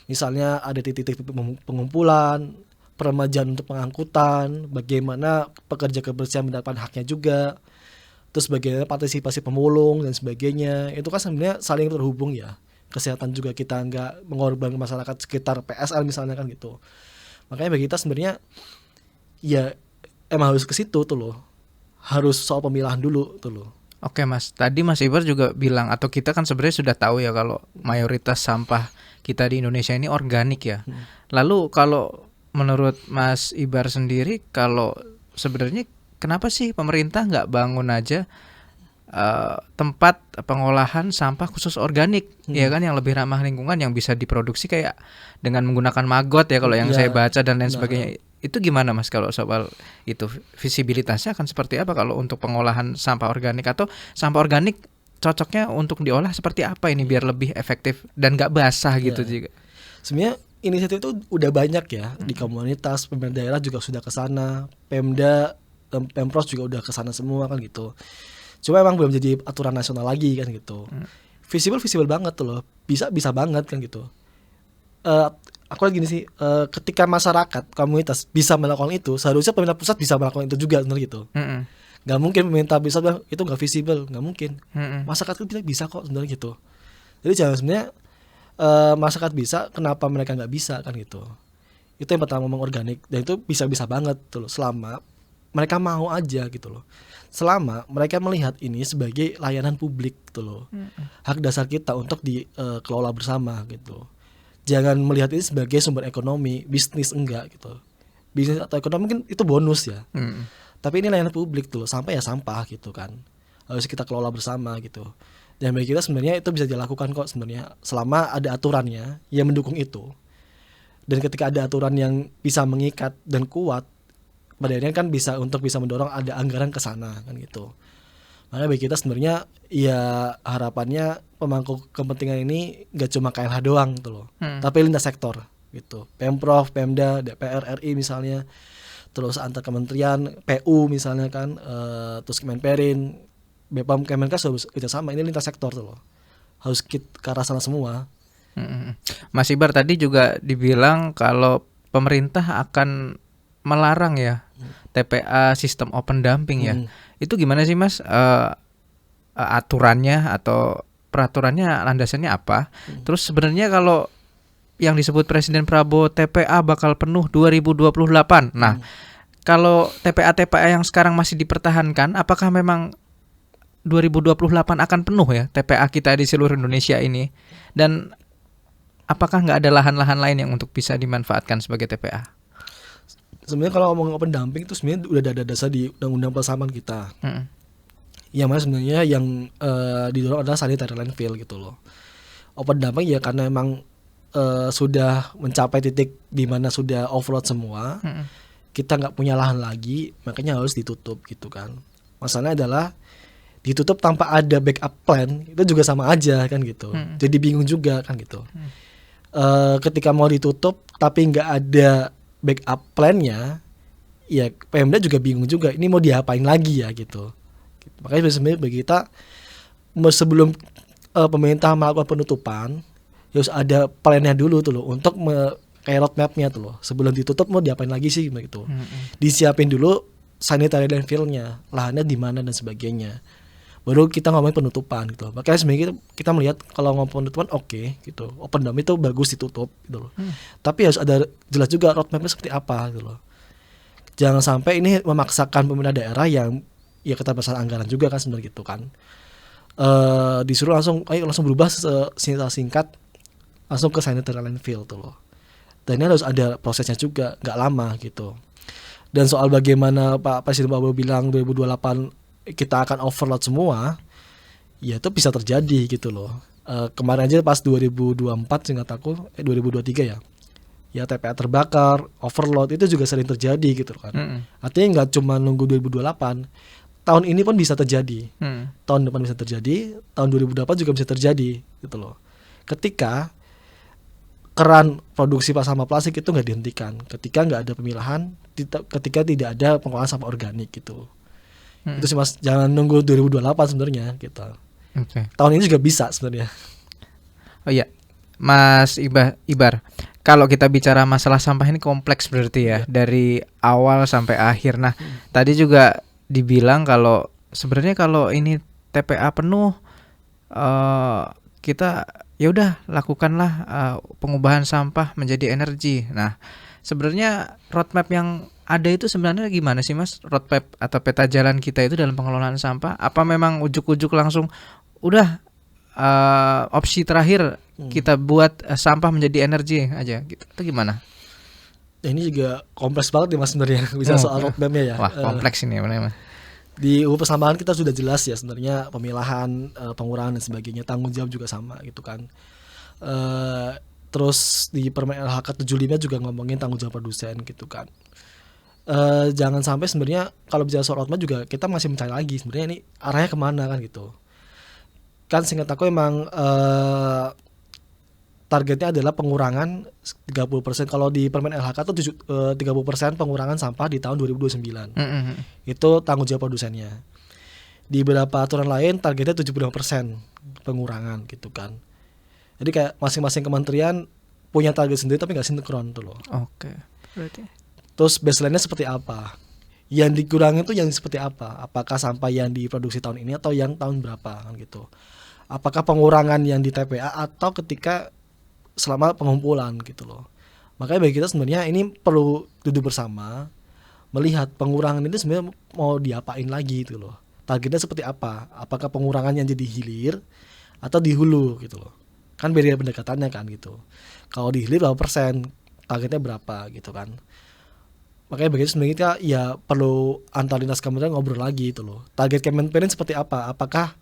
misalnya ada titik-titik pengumpulan, peremajaan untuk pengangkutan, bagaimana pekerja kebersihan mendapatkan haknya juga, terus bagaimana partisipasi pemulung dan sebagainya. Itu kan sebenarnya saling terhubung ya. Kesehatan juga kita nggak mengorbankan masyarakat sekitar PSL misalnya kan gitu. Makanya bagi kita sebenarnya ya emang harus ke situ tuh loh. Harus soal pemilahan dulu tuh loh. Oke Mas, tadi Mas Ibar juga bilang atau kita kan sebenarnya sudah tahu ya kalau mayoritas sampah kita di Indonesia ini organik ya. Lalu kalau menurut Mas Ibar sendiri, kalau sebenarnya kenapa sih pemerintah nggak bangun aja tempat pengolahan sampah khusus organik, ya kan, yang lebih ramah lingkungan, yang bisa diproduksi kayak dengan menggunakan maggot ya kalau yang Ya, saya baca dan lain nah. sebagainya. Itu gimana Mas kalau soal itu, visibilitasnya akan seperti apa kalau untuk pengolahan sampah organik, atau sampah organik cocoknya untuk diolah seperti apa ini biar lebih efektif dan nggak basah gitu juga. Sebenarnya inisiatif itu udah banyak ya di komunitas, pemerintah daerah juga sudah ke sana, Pemda, Pemprov juga udah ke sana semua kan gitu. Cuma emang belum jadi aturan nasional lagi kan gitu. Visible banget tuh loh, bisa banget kan gitu. Aku lagi gini sih, ketika masyarakat komunitas bisa melakukan itu, seharusnya pemerintah pusat bisa melakukan itu juga benar gitu. Gak mungkin pemerintah pusat bilang itu nggak visible, nggak mungkin. Masyarakat itu bisa kok sebenarnya gitu. Jadi jangan sebenarnya masyarakat bisa, kenapa mereka nggak bisa kan gitu. Itu yang pertama, ngomong organik, dan itu bisa banget tuh loh, selama mereka mau aja gitu loh. Selama mereka melihat ini sebagai layanan publik gitu loh. Hak dasar kita untuk dikelola bersama gitu. Jangan melihat ini sebagai sumber ekonomi, bisnis, enggak gitu. Bisnis atau ekonomi mungkin itu bonus ya. Tapi ini layanan publik tuh loh, sampah ya sampah gitu kan. Harus kita kelola bersama gitu. Dan bagi kita sebenarnya itu bisa dilakukan kok sebenarnya, selama ada aturannya yang mendukung itu. Dan ketika ada aturan yang bisa mengikat dan kuat, pada akhirnya kan bisa mendorong ada anggaran ke sana kan gitu. Makanya bagi kita sebenarnya ya harapannya pemangku kepentingan ini gak cuma KLH doang gitu loh, tapi lintas sektor gitu. Pemprov, Pemda, DPR RI misalnya, terus antar kementerian, PU misalnya kan, terus Kemenperin, BPOM, Kemenkes harus kerjasama. Ini lintas sektor tuh loh, harus ke arah sana semua. Mas Ibar tadi juga dibilang kalau pemerintah akan melarang ya TPA sistem open dumping ya. Itu gimana sih Mas, aturannya atau peraturannya, landasannya apa? Terus sebenarnya kalau yang disebut Presiden Prabowo TPA bakal penuh 2028. Nah, kalau TPA yang sekarang masih dipertahankan, apakah memang 2028 akan penuh ya TPA kita di seluruh Indonesia ini? Dan apakah nggak ada lahan-lahan lain yang untuk bisa dimanfaatkan sebagai TPA? Sebenarnya kalau ngomong open dumping itu sebenarnya udah ada dasar di Undang-Undang Persamaan kita. Yang mana sebenarnya yang didorong adalah sanitary landfill gitu loh. Open dumping ya karena emang sudah mencapai titik di mana sudah overload semua, kita nggak punya lahan lagi, makanya harus ditutup gitu kan. Masalahnya adalah ditutup tanpa ada backup plan, itu juga sama aja kan gitu. Jadi bingung juga kan gitu. Ketika mau ditutup tapi nggak ada backup plan-nya, ya Pemda juga bingung juga, ini mau diapain lagi ya gitu. Makanya sebenarnya bagi kita, sebelum pemerintah melakukan penutupan, harus ada plan-nya dulu tuh loh, untuk kayak roadmap-nya tuh loh. Sebelum ditutup mau diapain lagi sih gitu. Disiapin dulu sanitary landfill-nya, lahannya di mana dan sebagainya. Baru kita ngomongin penutupan gitu loh. Makanya sebenarnya kita melihat kalau ngomong penutupan oke, gitu. Open dumping itu bagus ditutup gitu loh. Tapi harus ada jelas juga roadmap-nya seperti apa gitu loh. Jangan sampai ini memaksakan pemerintah daerah yang ya keterbatasan anggaran juga kan sebenarnya gitu kan. Disuruh langsung berubah singkat langsung ke sanitary landfill tuh loh. Dan ini harus ada prosesnya juga, nggak lama gitu. Dan soal bagaimana Pak Presiden Prabowo bilang 2028 kita akan overload semua, ya itu bisa terjadi gitu loh. Kemarin aja pas 2024 seingat aku 2023 ya TPA terbakar, overload, itu juga sering terjadi gitu kan. Artinya nggak cuma nunggu 2028, tahun ini pun bisa terjadi, tahun depan bisa terjadi, tahun 2028 juga bisa terjadi gitu loh. Ketika keran produksi sampah plastik itu nggak dihentikan, ketika nggak ada pemilahan, ketika tidak ada pengolahan sampah organik gitu. Itu sih Mas, jangan nunggu 2028 sebenarnya gitu. Tahun ini juga bisa sebenarnya. Oh iya, Mas Ibar, kalau kita bicara masalah sampah ini kompleks berarti ya, dari awal sampai akhir. Nah, tadi juga dibilang kalau sebenarnya kalau ini TPA penuh, kita ya udah lakukanlah pengubahan sampah menjadi energi. Nah, sebenarnya roadmap yang ada itu sebenarnya gimana sih Mas, roadmap atau peta jalan kita itu dalam pengelolaan sampah? Apa memang ujuk-ujuk langsung udah opsi terakhir kita buat sampah menjadi energi aja gitu atau gimana? Ya, ini juga kompleks banget nih Mas sebenarnya bisa soal roadmapnya ya. Wah, kompleks ini benar. Di UU Persampahan kita sudah jelas ya sebenarnya pemilahan, pengurangan dan sebagainya, tanggung jawab juga sama gitu kan. Terus di Permen LHK 75 juga ngomongin tanggung jawab produsen gitu kan. Jangan sampai sebenarnya kalau bicara soal roadmap juga kita masih mencari lagi sebenarnya ini arahnya kemana kan gitu. Kan singkat aku emang targetnya adalah pengurangan 30%. Kalau di Permen LHK itu 30% pengurangan sampah di tahun 2029. Itu tanggung jawab produsennya. Di beberapa aturan lain targetnya 75% pengurangan gitu kan. Jadi kayak masing-masing kementerian punya target sendiri tapi nggak sinkron tuh loh. Oke. Berarti. Terus baseline-nya seperti apa? Yang dikurangi itu yang seperti apa? Apakah sampah yang diproduksi tahun ini atau yang tahun berapa kan gitu? Apakah pengurangan yang di TPA atau ketika selama pengumpulan gitu loh. Makanya bagi kita sebenarnya ini perlu duduk bersama melihat pengurangan itu sebenarnya mau diapain lagi gitu loh. Targetnya seperti apa? Apakah pengurangan yang jadi hilir atau di hulu gitu loh. Kan beda pendekatannya kan gitu. Kalau di hilir berapa persen, targetnya berapa gitu kan. Makanya bagi kita sebenarnya kita ya perlu antar dinas kementerian ngobrol lagi gitu loh. Target Kemenperin seperti apa? Apakah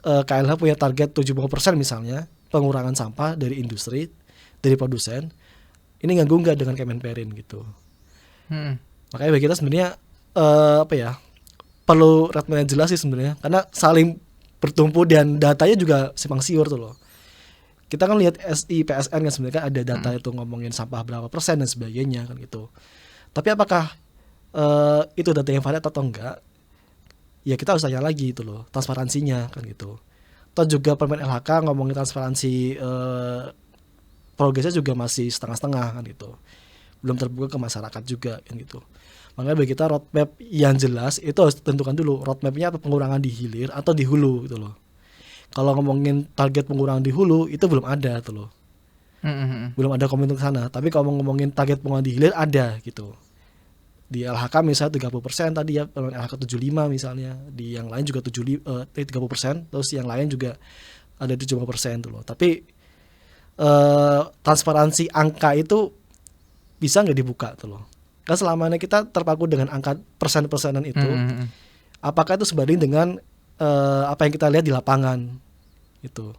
KLH punya target 70% misalnya pengurangan sampah dari industri, dari produsen, ini ganggu nggak dengan Kemenperin gitu. Makanya bagi kita sebenarnya perlu roadmap yang jelas sih sebenarnya, karena saling bertumpu dan datanya juga simpang siur tuh loh. Kita kan lihat SIPSN kan sebenarnya kan ada data itu ngomongin sampah berapa persen dan sebagainya kan gitu. Tapi apakah itu data yang valid atau enggak? Ya kita harus tanya lagi itu loh, transparansinya kan gitu. Atau juga Permen LHK ngomongin transparansi progresnya juga masih setengah-setengah kan gitu. Belum terbuka ke masyarakat juga kan gitu. Makanya bagi kita roadmap yang jelas itu harus ditentukan dulu roadmapnya apa, pengurangan di hilir atau di hulu gitu loh. Kalau ngomongin target pengurangan di hulu itu belum ada tuh loh. Belum ada komitmen ke sana. Tapi kalau ngomongin target pengurangan di hilir ada gitu. Di LHK misalnya 30% tadi ya, LHK 75 misalnya, di yang lain juga 30%, terus yang lain juga ada 75% tuh loh. Tapi transparansi angka itu bisa nggak dibuka tuh loh. Kan selama ini kita terpaku dengan angka persen-persenan itu. Apakah itu sebanding dengan apa yang kita lihat di lapangan gitu.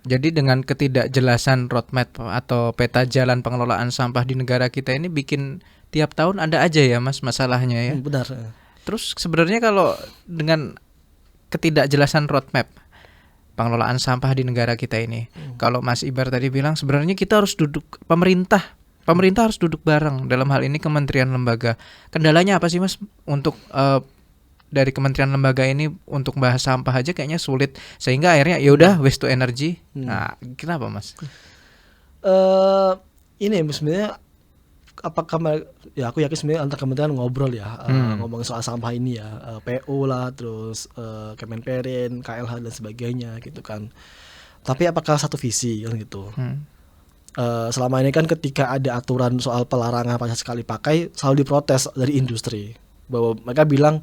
Jadi dengan ketidakjelasan roadmap atau peta jalan pengelolaan sampah di negara kita ini bikin tiap tahun ada aja ya Mas masalahnya ya. Benar. Terus sebenarnya kalau dengan ketidakjelasan roadmap pengelolaan sampah di negara kita ini, kalau Mas Ibar tadi bilang sebenarnya kita harus duduk, pemerintah harus duduk bareng, dalam hal ini kementerian lembaga. Kendalanya apa sih Mas untuk dari kementerian lembaga ini untuk bahas sampah aja kayaknya sulit, sehingga akhirnya ya udah waste to energy. Nah, kenapa Mas? Ini sebenarnya apakah ya aku yakin sebenarnya antar kementerian ngobrol ya, ngomongin soal sampah ini ya, PU lah, terus Kemenperin, KLH dan sebagainya gitu kan. Tapi apakah satu visi kan gitu? Selama ini kan ketika ada aturan soal pelarangan plastik sekali pakai selalu diprotes dari industri, bahwa mereka bilang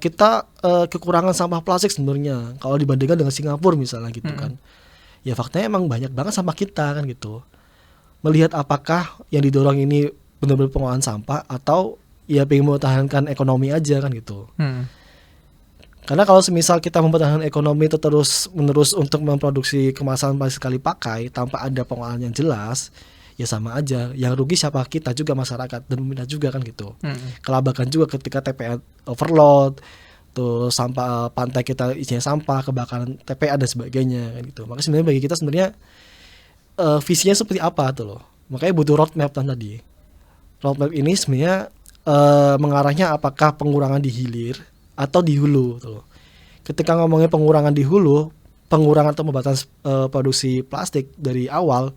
kita kekurangan sampah plastik sebenarnya kalau dibandingkan dengan Singapura misalnya gitu kan. Ya faktanya emang banyak banget sampah kita kan gitu. Melihat apakah yang didorong ini benar-benar pengolahan sampah atau ya pengen mempertahankan ekonomi aja kan gitu. Karena kalau semisal kita mempertahankan ekonomi itu terus menerus untuk memproduksi kemasan plastik sekali pakai tanpa ada pengolahan yang jelas, ya sama aja. Yang rugi siapa? Kita juga, masyarakat dan pemerintah juga kan gitu. Kelabakan juga ketika TPA overload, tuh sampah pantai kita isinya sampah, kebakaran TPA dan sebagainya kan gitu. Maka sebenarnya bagi kita sebenarnya visinya seperti apa tuh loh. Makanya butuh roadmap tadi. Roadmap ini sebenarnya mengarahnya apakah pengurangan di hilir atau di hulu tuh loh. Ketika ngomongnya pengurangan di hulu, pengurangan atau pembatasan produksi plastik dari awal,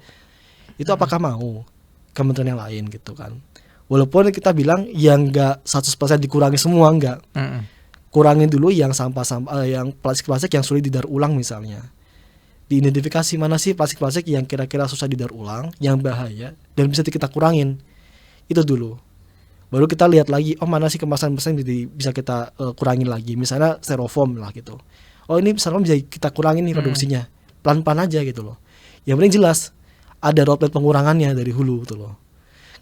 itu apakah mau kementerian yang lain gitu kan. Walaupun kita bilang yang enggak 100% dikurangi semua, enggak. Kurangin dulu yang sampah-sampah yang plastik-plastik yang sulit didaur ulang misalnya. Diidentifikasi mana sih plastik-plastik yang kira-kira susah didaur ulang, yang bahaya dan bisa kita kurangin. Itu dulu. Baru kita lihat lagi, oh mana sih kemasan-kemasan bisa kita kurangin lagi. Misalnya styrofoam lah gitu. Oh ini styrofoam bisa kita kurangin nih produksinya. Pelan-pelan aja gitu loh. Yang penting jelas ada roadmap pengurangannya dari hulu gitu loh.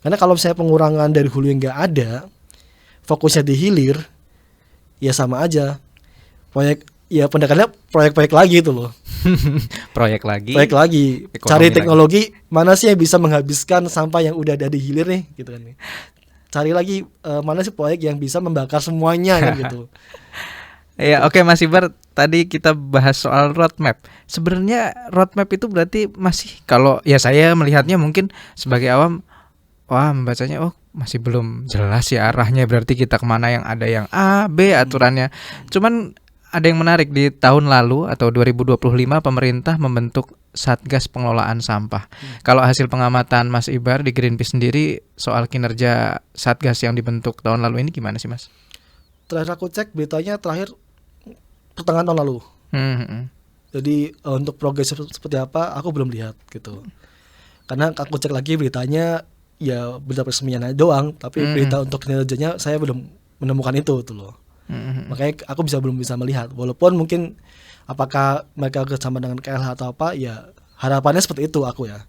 Karena kalau misalnya pengurangan dari hulu yang nggak ada, fokusnya di hilir, ya sama aja. Pendekatannya proyek-proyek lagi itu loh. Proyek lagi. Cari Ekonomi teknologi mana sih yang bisa menghabiskan sampah yang udah ada di hilir nih, gitu kan. Cari lagi mana sih proyek yang bisa membakar semuanya kan gitu. Ya, oke Mas Ibar, tadi kita bahas soal roadmap. Sebenarnya roadmap itu berarti masih, kalau ya saya melihatnya mungkin sebagai awam, wah membacanya masih belum jelas ya arahnya, berarti kita kemana, yang ada yang A, B aturannya. Cuman ada yang menarik, di tahun lalu atau 2025 pemerintah membentuk Satgas Pengelolaan Sampah. Kalau hasil pengamatan Mas Ibar di Greenpeace sendiri soal kinerja Satgas yang dibentuk tahun lalu ini gimana sih Mas? Terakhir aku cek beritanya pertengahan tahun lalu. Jadi untuk progres seperti apa aku belum lihat gitu. Karena aku cek lagi beritanya ya berita resminya doang, tapi berita untuk kinerjanya saya belum menemukan itu tuh loh. Makanya aku belum bisa melihat. Walaupun mungkin apakah mereka bersama dengan KLH atau apa, ya harapannya seperti itu aku ya.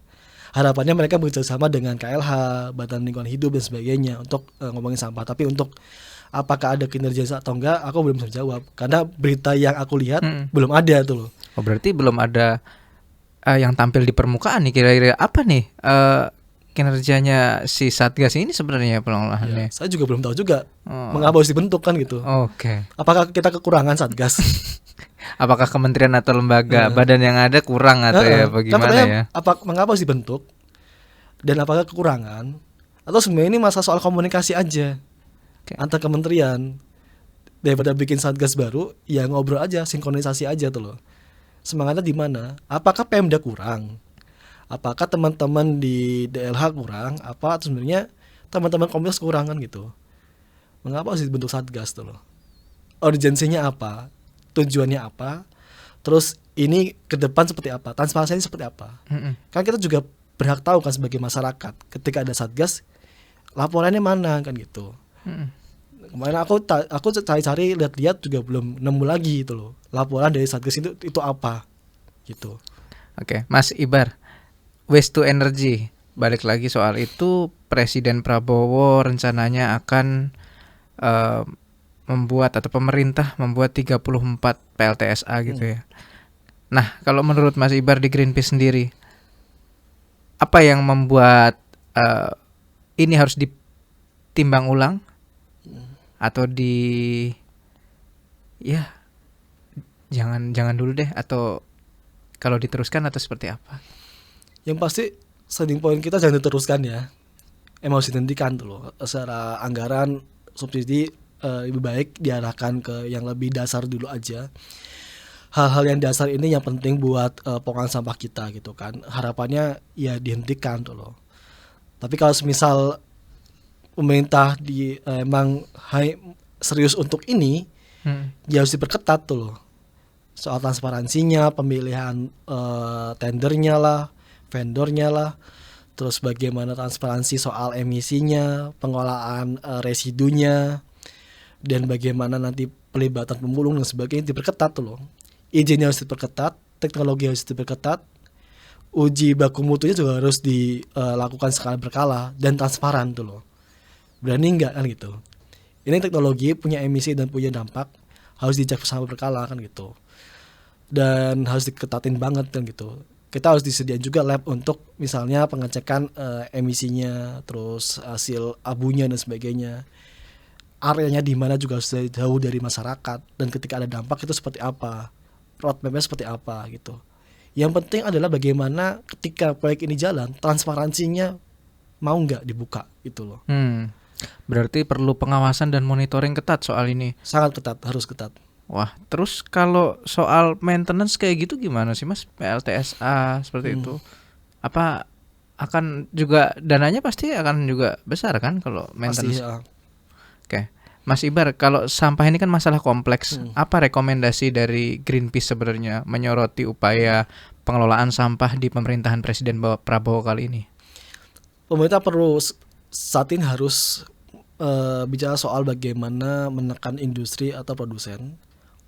Harapannya mereka bekerjasama dengan KLH, Badan Lingkungan Hidup dan sebagainya untuk ngomongin sampah. Tapi untuk apakah ada kinerja atau enggak, aku belum bisa jawab. Karena berita yang aku lihat belum ada tuh loh. Oh berarti belum ada yang tampil di permukaan nih, kira-kira apa nih kinerjanya si Satgas ini sebenarnya pengelolaannya? Ya, saya juga belum tahu juga mengapa harus dibentuk kan gitu. Oke. Apakah kita kekurangan Satgas? Apakah kementerian atau lembaga badan yang ada kurang atau ya bagaimana ya? Mengapa harus dibentuk? Dan apakah kekurangan? Atau sebenarnya ini masalah soal komunikasi aja antar kementerian. Daripada bikin Satgas baru, ya ngobrol aja, sinkronisasi aja tuh loh. Semangatnya di mana? Apakah Pemda kurang? Apakah teman-teman di DLH kurang? Apa sebenarnya teman-teman komunitas kurang kan gitu? Mengapa harus dibentuk Satgas tuh loh? Urgensinya apa? Tujuannya apa? Terus ini ke depan seperti apa? Transparansinya seperti apa? Kan kita juga berhak tahu kan sebagai masyarakat. Ketika ada Satgas, laporannya mana kan gitu? Kemarin aku cari-cari lihat-lihat juga belum nemu lagi itu loh. Laporan dari Satgas itu apa? Gitu. Oke, Mas Ibar. Waste to energy, balik lagi soal itu, Presiden Prabowo rencananya akan membuat, atau pemerintah membuat 34 PLTSA gitu ya. Nah, kalau menurut Mas Ibar di Greenpeace sendiri, apa yang membuat ini harus ditimbang ulang atau jangan dulu deh, atau kalau diteruskan atau seperti apa? Yang pasti standing point kita jangan diteruskan ya. Emang harus dihentikan tuh loh. Secara anggaran subsidi lebih baik diarahkan ke yang lebih dasar dulu aja. Hal-hal yang dasar ini yang penting buat pengelolaan sampah kita gitu kan. Harapannya ya dihentikan tuh loh. Tapi kalau semisal pemerintah emang serius untuk ini, ya harus diperketat tuh loh. Soal transparansinya, pemilihan tendernya lah, vendornya lah, terus bagaimana transparansi soal emisinya, pengelolaan residunya, dan bagaimana nanti pelibatan pemulung dan sebagainya diperketat tuh loh. Izinnya harus diperketat, teknologi harus diperketat, uji baku mutunya juga harus dilakukan skala berkala dan transparan tuh loh. Berani nggak kan gitu? Ini teknologi punya emisi dan punya dampak, harus dicek bersama berkala kan gitu. Dan harus diketatin banget kan gitu. Kita harus disediakan juga lab untuk misalnya pengecekan emisinya, terus hasil abunya dan sebagainya. Areanya di mana juga harus jauh dari masyarakat, dan ketika ada dampak itu seperti apa, roadmapnya seperti apa gitu. Yang penting adalah bagaimana ketika proyek ini jalan, transparansinya mau nggak dibuka gitu loh. Berarti perlu pengawasan dan monitoring ketat soal ini. Sangat ketat, harus ketat. Wah, terus kalau soal maintenance kayak gitu gimana sih Mas? PLTSA seperti itu. Apa akan juga dananya pasti akan juga besar kan kalau maintenance? Pasti, ya. Oke. Mas Ibar, kalau sampah ini kan masalah kompleks. Apa rekomendasi dari Greenpeace sebenarnya menyoroti upaya pengelolaan sampah di pemerintahan Presiden Prabowo kali ini? Pemerintah perlu saat ini harus bicara soal bagaimana menekan industri atau produsen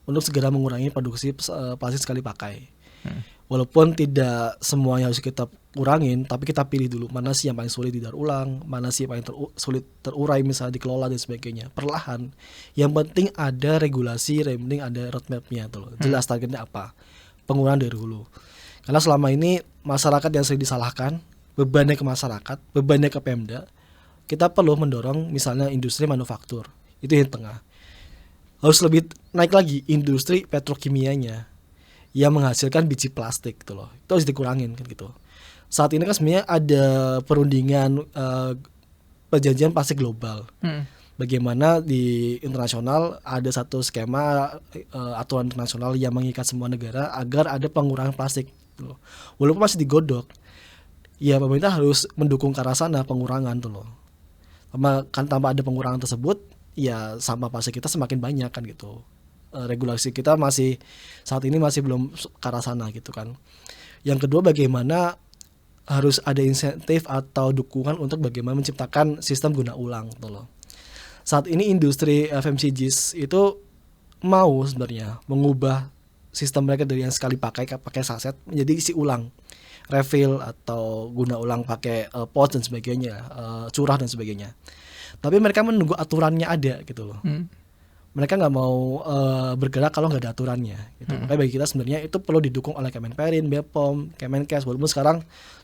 untuk segera mengurangi produksi plastik sekali pakai. Walaupun tidak semuanya harus kita kurangin, tapi kita pilih dulu mana sih yang paling sulit didaur ulang, mana sih yang paling sulit terurai misalnya dikelola dan sebagainya. Perlahan. Yang penting ada regulasi, yang penting ada roadmap-nya tuh loh. Jelas targetnya apa. Pengurangan dari hulu. Karena selama ini masyarakat yang sering disalahkan, bebannya ke masyarakat, bebannya ke Pemda. Kita perlu mendorong misalnya industri manufaktur. Itu yang tengah. Harus lebih naik lagi industri petrokimianya yang menghasilkan biji plastik gitu loh. Itu harus dikurangin kan gitu. Saat ini kan sebenarnya ada perundingan perjanjian plastik global. Bagaimana di internasional ada satu skema aturan internasional yang mengikat semua negara agar ada pengurangan plastik gitu loh. Walaupun masih digodok, ya pemerintah harus mendukung ke arah sana pengurangan tuh loh. Kan tanpa ada pengurangan tersebut, ya sampah plastik kita semakin banyak kan gitu. Regulasi kita masih saat ini masih belum ke arah sana gitu kan. Yang kedua, bagaimana harus ada insentif atau dukungan untuk bagaimana menciptakan sistem guna ulang gitu loh. Saat ini industri FMCGs itu mau sebenarnya mengubah sistem mereka dari yang sekali pakai saset menjadi isi ulang, refill atau guna ulang pakai pouch dan sebagainya, curah dan sebagainya. Tapi mereka menunggu aturannya ada gitu loh. Mereka nggak mau bergerak kalau nggak ada aturannya gitu. Makanya bagi kita sebenarnya itu perlu didukung oleh Kemenperin, BPOM, Kemenkes, walaupun sekarang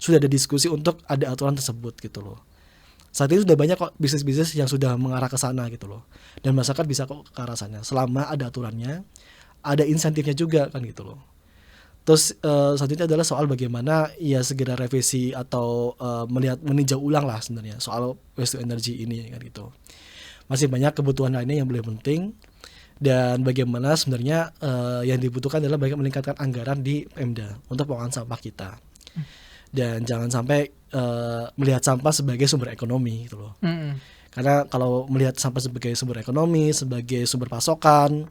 sudah ada diskusi untuk ada aturan tersebut gitu loh. Saat ini sudah banyak kok bisnis-bisnis yang sudah mengarah ke sana gitu loh. Dan masyarakat bisa kok ke arah sana selama ada aturannya, ada insentifnya juga kan gitu loh. Terus selanjutnya adalah soal bagaimana ya segera revisi atau meninjau ulang lah sebenarnya soal waste to energy ini kan gitu. Masih banyak kebutuhan lainnya yang lebih penting, dan bagaimana sebenarnya yang dibutuhkan adalah bagaimana meningkatkan anggaran di Pemda untuk pengelolaan sampah kita. Dan jangan sampai melihat sampah sebagai sumber ekonomi gitu loh. Karena kalau melihat sampah sebagai sumber ekonomi, sebagai sumber pasokan,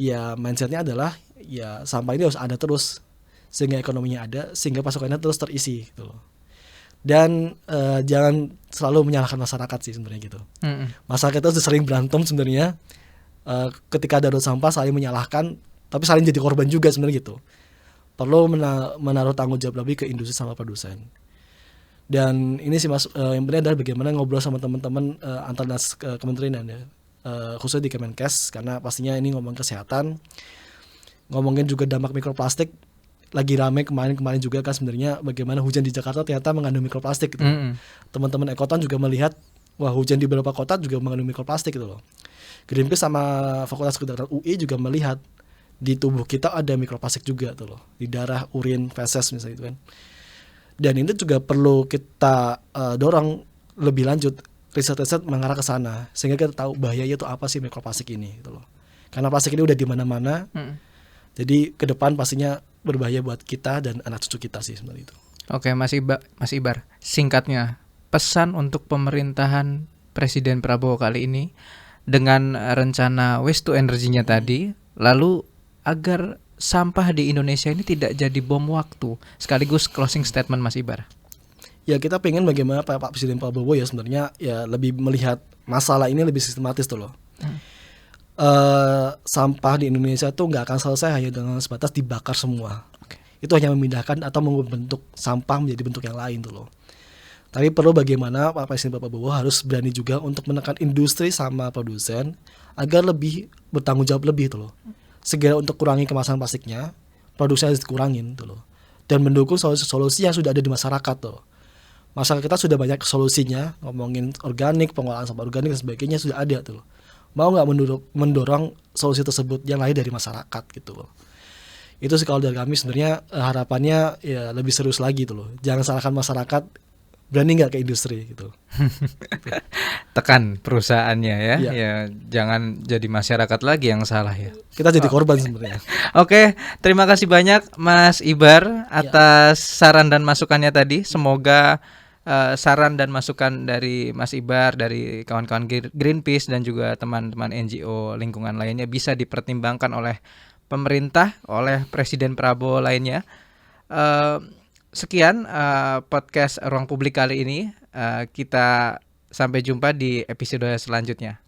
ya mindsetnya adalah ya sampah ini harus ada terus sehingga ekonominya ada, sehingga pasokannya terus terisi gitu loh. Dan jangan selalu menyalahkan masyarakat sih sebenarnya gitu. Masyarakat itu sering berantem sebenarnya ketika darurat sampah, saling menyalahkan, tapi saling jadi korban juga sebenarnya gitu. Perlu menaruh tanggung jawab lebih ke industri sama produsen. Dan ini sih mas, yang penting adalah bagaimana ngobrol sama teman-teman antar kementerian ya, khususnya di Kemenkes, karena pastinya ini ngomong kesehatan, ngomongin juga dampak mikroplastik. Lagi rame kemarin juga kan sebenarnya bagaimana hujan di Jakarta ternyata mengandung mikroplastik gitu. Teman-teman Ekoton juga melihat wah hujan di beberapa kota juga mengandung mikroplastik gitu loh. Greenpeace sama Fakultas Kedokteran UI juga melihat di tubuh kita ada mikroplastik juga tuh loh, di darah, urin, feses misalnya itu kan. Dan ini juga perlu kita dorong lebih lanjut, riset-riset mengarah ke sana sehingga kita tahu bahayanya itu apa sih mikroplastik ini gitu loh. Karena plastik ini udah di mana-mana. Jadi ke depan pastinya berbahaya buat kita dan anak cucu kita sih sebenarnya itu. Oke, Mas Ibar, singkatnya pesan untuk pemerintahan Presiden Prabowo kali ini dengan rencana waste to energy-nya tadi, lalu agar sampah di Indonesia ini tidak jadi bom waktu, sekaligus closing statement Mas Ibar. Ya kita pengen bagaimana Pak Presiden Prabowo ya sebenarnya ya lebih melihat masalah ini lebih sistematis tuh loh. Sampah di Indonesia tuh nggak akan selesai hanya dengan sebatas dibakar semua. Itu hanya memindahkan atau membentuk sampah menjadi bentuk yang lain tuh loh. Tapi perlu bagaimana Pak Presiden Prabowo harus berani juga untuk menekan industri sama produsen agar lebih bertanggung jawab lebih tuh loh. Segera untuk kurangi kemasan plastiknya, produksi harus dikurangin tuh loh. Dan mendukung solusi yang sudah ada di masyarakat tuh. Masyarakat kita sudah banyak solusinya, ngomongin organik, pengolahan sampah organik dan sebagainya sudah ada tuh loh. Mau nggak mendorong solusi tersebut yang lain dari masyarakat gitu loh. Itu sih kalau dari kami sebenarnya harapannya ya lebih serius lagi tuh loh. Jangan salahkan masyarakat, berani nggak ke industri gitu. Tekan perusahaannya ya. Ya jangan jadi masyarakat lagi yang salah ya. Kita jadi korban sebenarnya. Oke, terima kasih banyak Mas Ibar atas saran dan masukannya tadi. Semoga saran dan masukan dari Mas Ibar, dari kawan-kawan Greenpeace dan juga teman-teman NGO lingkungan lainnya bisa dipertimbangkan oleh pemerintah, oleh Presiden Prabowo lainnya. Sekian podcast Ruang Publik kali ini. Kita Sampai jumpa di episode selanjutnya.